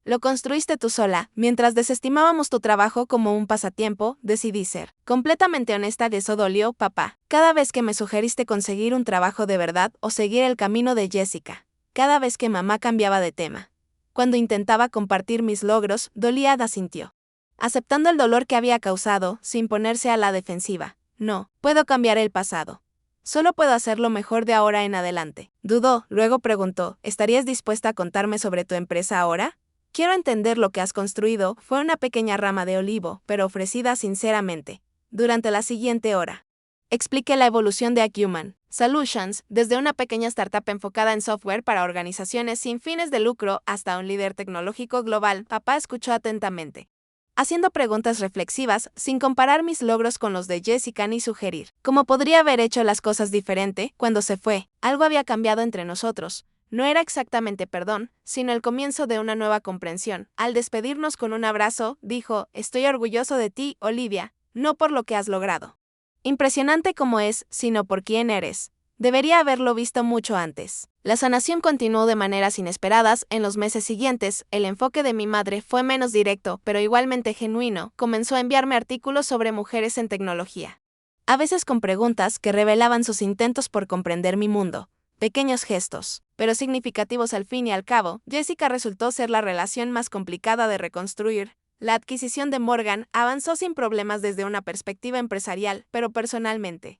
Lo construiste tú sola, mientras desestimábamos tu trabajo como un pasatiempo, decidí ser completamente honesta. De eso dolió, papá. Cada vez que me sugeriste conseguir un trabajo de verdad o seguir el camino de Jessica. Cada vez que mamá cambiaba de tema. Cuando intentaba compartir mis logros, dolía, asintió. Aceptando el dolor que había causado, sin ponerse a la defensiva. No, puedo cambiar el pasado. Solo puedo hacerlo mejor de ahora en adelante. Dudó, luego preguntó, ¿estarías dispuesta a contarme sobre tu empresa ahora? Quiero entender lo que has construido. Fue una pequeña rama de olivo, pero ofrecida sinceramente. Durante la siguiente hora. Expliqué la evolución de Acumen Solutions, desde una pequeña startup enfocada en software para organizaciones sin fines de lucro hasta un líder tecnológico global. Papá escuchó atentamente, haciendo preguntas reflexivas, sin comparar mis logros con los de Jessica ni sugerir cómo podría haber hecho las cosas diferente. Cuando se fue, algo había cambiado entre nosotros. No era exactamente perdón, sino el comienzo de una nueva comprensión. Al despedirnos con un abrazo, dijo, estoy orgulloso de ti, Olivia, no por lo que has logrado. Impresionante como es, sino por quién eres. Debería haberlo visto mucho antes. La sanación continuó de maneras inesperadas en los meses siguientes. El enfoque de mi madre fue menos directo, pero igualmente genuino. Comenzó a enviarme artículos sobre mujeres en tecnología. A veces con preguntas que revelaban sus intentos por comprender mi mundo. Pequeños gestos, pero significativos al fin y al cabo. Jessica resultó ser la relación más complicada de reconstruir. La adquisición de Morgan avanzó sin problemas desde una perspectiva empresarial, pero personalmente.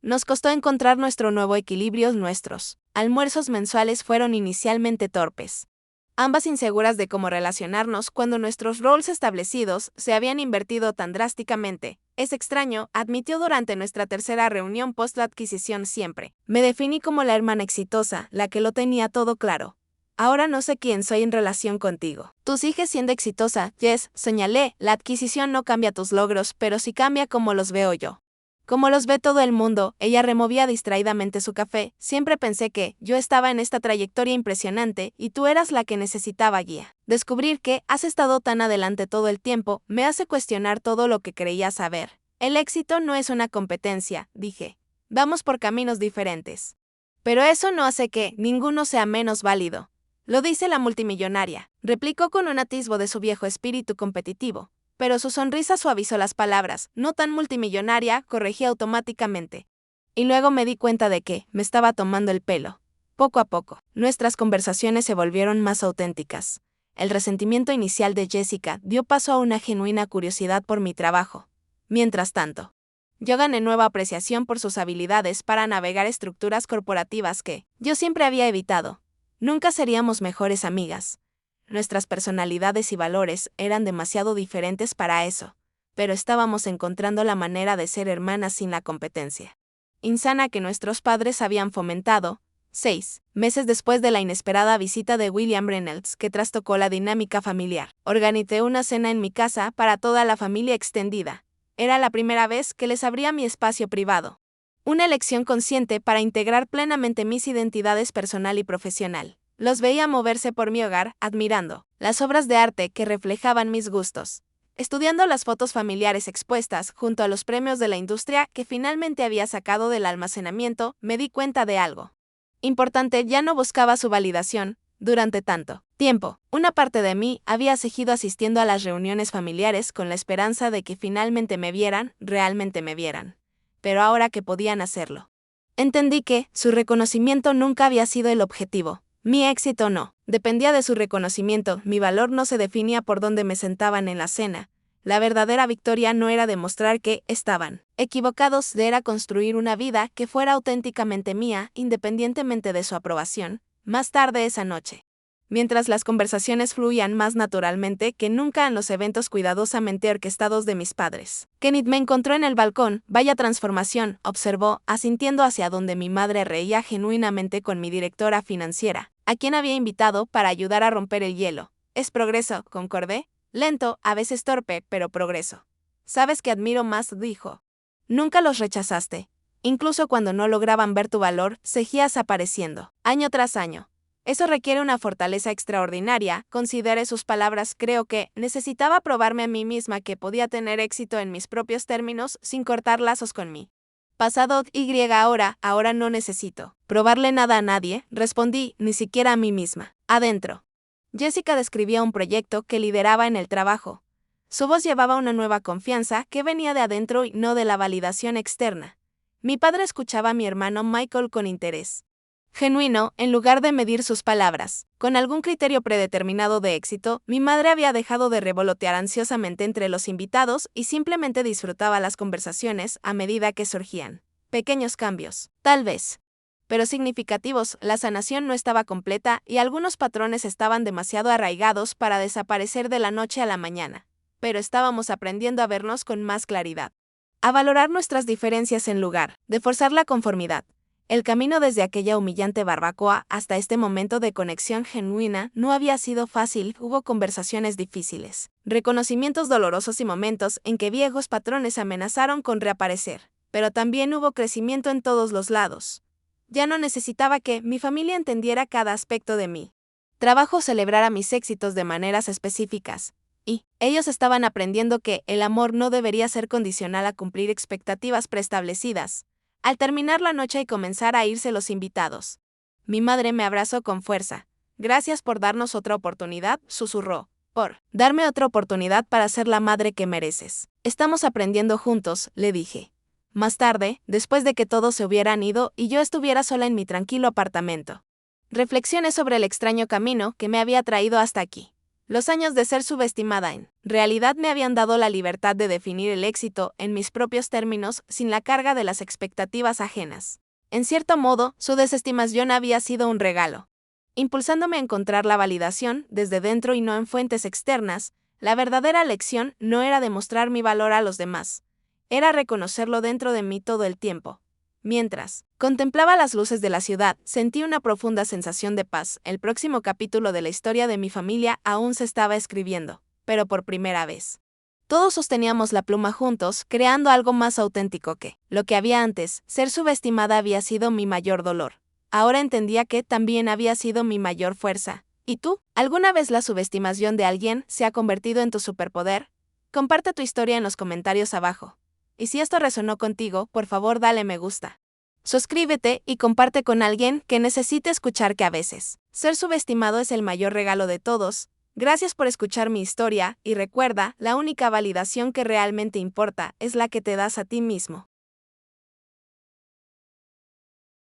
Nos costó encontrar nuestro nuevo equilibrio. Nuestros almuerzos mensuales fueron inicialmente torpes. Ambas inseguras de cómo relacionarnos cuando nuestros roles establecidos se habían invertido tan drásticamente. Es extraño, admitió durante nuestra tercera reunión post la adquisición siempre. Me definí como la hermana exitosa, la que lo tenía todo claro. Ahora no sé quién soy en relación contigo. Tú sigues siendo exitosa, Jess, señalé. La adquisición no cambia tus logros, pero sí cambia cómo los veo yo. Como los ve todo el mundo, ella removía distraídamente su café. Siempre pensé que yo estaba en esta trayectoria impresionante y tú eras la que necesitaba guía. Descubrir que has estado tan adelante todo el tiempo me hace cuestionar todo lo que creía saber. El éxito no es una competencia, dije. Vamos por caminos diferentes. Pero eso no hace que ninguno sea menos válido. Lo dice la multimillonaria, replicó con un atisbo de su viejo espíritu competitivo. Pero su sonrisa suavizó las palabras. No tan multimillonaria, corregí automáticamente. Y luego me di cuenta de que me estaba tomando el pelo. Poco a poco, nuestras conversaciones se volvieron más auténticas. El resentimiento inicial de Jessica dio paso a una genuina curiosidad por mi trabajo. Mientras tanto, yo gané nueva apreciación por sus habilidades para navegar estructuras corporativas que yo siempre había evitado. Nunca seríamos mejores amigas. Nuestras personalidades y valores eran demasiado diferentes para eso, pero estábamos encontrando la manera de ser hermanas sin la competencia insana que nuestros padres habían fomentado. 6 meses después de la inesperada visita de William Reynolds que trastocó la dinámica familiar, organicé una cena en mi casa para toda la familia extendida. Era la primera vez que les abría mi espacio privado. Una elección consciente para integrar plenamente mis identidades personal y profesional. Los veía moverse por mi hogar, admirando las obras de arte que reflejaban mis gustos. Estudiando las fotos familiares expuestas junto a los premios de la industria que finalmente había sacado del almacenamiento, me di cuenta de algo importante. Ya no buscaba su validación. Durante tanto tiempo, una parte de mí había seguido asistiendo a las reuniones familiares con la esperanza de que finalmente me vieran, realmente me vieran. Pero ahora que podían hacerlo, entendí que su reconocimiento nunca había sido el objetivo. Mi éxito no dependía de su reconocimiento. Mi valor no se definía por dónde me sentaban en la cena. La verdadera victoria no era demostrar que estaban equivocados, era construir una vida que fuera auténticamente mía, independientemente de su aprobación. Más tarde esa noche, mientras las conversaciones fluían más naturalmente que nunca en los eventos cuidadosamente orquestados de mis padres, Kenneth me encontró en el balcón. Vaya transformación, observó, asintiendo hacia donde mi madre reía genuinamente con mi directora financiera, a quien había invitado para ayudar a romper el hielo. Es progreso, concordé. Lento, a veces torpe, pero progreso. Sabes que admiro más, dijo. Nunca los rechazaste. Incluso cuando no lograban ver tu valor, seguías apareciendo, año tras año. Eso requiere una fortaleza extraordinaria. Consideré sus palabras. Creo que necesitaba probarme a mí misma que podía tener éxito en mis propios términos sin cortar lazos con mí. Pasado ahora no necesito probarle nada a nadie, respondí, ni siquiera a mí misma. Adentro. Jessica describía un proyecto que lideraba en el trabajo. Su voz llevaba una nueva confianza que venía de adentro y no de la validación externa. Mi padre escuchaba a mi hermano Michael con interés genuino, en lugar de medir sus palabras. Con algún criterio predeterminado de éxito, mi madre había dejado de revolotear ansiosamente entre los invitados y simplemente disfrutaba las conversaciones a medida que surgían. Pequeños cambios, tal vez, pero significativos. La sanación no estaba completa y algunos patrones estaban demasiado arraigados para desaparecer de la noche a la mañana. Pero estábamos aprendiendo a vernos con más claridad, a valorar nuestras diferencias en lugar de forzar la conformidad. El camino desde aquella humillante barbacoa hasta este momento de conexión genuina no había sido fácil. Hubo conversaciones difíciles, reconocimientos dolorosos y momentos en que viejos patrones amenazaron con reaparecer. Pero también hubo crecimiento en todos los lados. Ya no necesitaba que mi familia entendiera cada aspecto de mí. Trabajo celebrara mis éxitos de maneras específicas. Y ellos estaban aprendiendo que el amor no debería ser condicional a cumplir expectativas preestablecidas. Al terminar la noche y comenzar a irse los invitados, mi madre me abrazó con fuerza. Gracias por darnos otra oportunidad, susurró. Por darme otra oportunidad para ser la madre que mereces. Estamos aprendiendo juntos, le dije. Más tarde, después de que todos se hubieran ido y yo estuviera sola en mi tranquilo apartamento, reflexioné sobre el extraño camino que me había traído hasta aquí. Los años de ser subestimada en realidad me habían dado la libertad de definir el éxito en mis propios términos sin la carga de las expectativas ajenas. En cierto modo, su desestimación había sido un regalo, impulsándome a encontrar la validación desde dentro y no en fuentes externas. La verdadera lección no era demostrar mi valor a los demás, era reconocerlo dentro de mí todo el tiempo. Mientras contemplaba las luces de la ciudad, sentí una profunda sensación de paz. El próximo capítulo de la historia de mi familia aún se estaba escribiendo, pero por primera vez. Todos sosteníamos la pluma juntos, creando algo más auténtico que lo que había antes. Ser subestimada había sido mi mayor dolor. Ahora entendía que también había sido mi mayor fuerza. ¿Y tú? ¿Alguna vez la subestimación de alguien se ha convertido en tu superpoder? Comparte tu historia en los comentarios abajo. Y si esto resonó contigo, por favor dale me gusta. Suscríbete y comparte con alguien que necesite escuchar que a veces ser subestimado es el mayor regalo de todos. Gracias por escuchar mi historia y recuerda, la única validación que realmente importa es la que te das a ti mismo.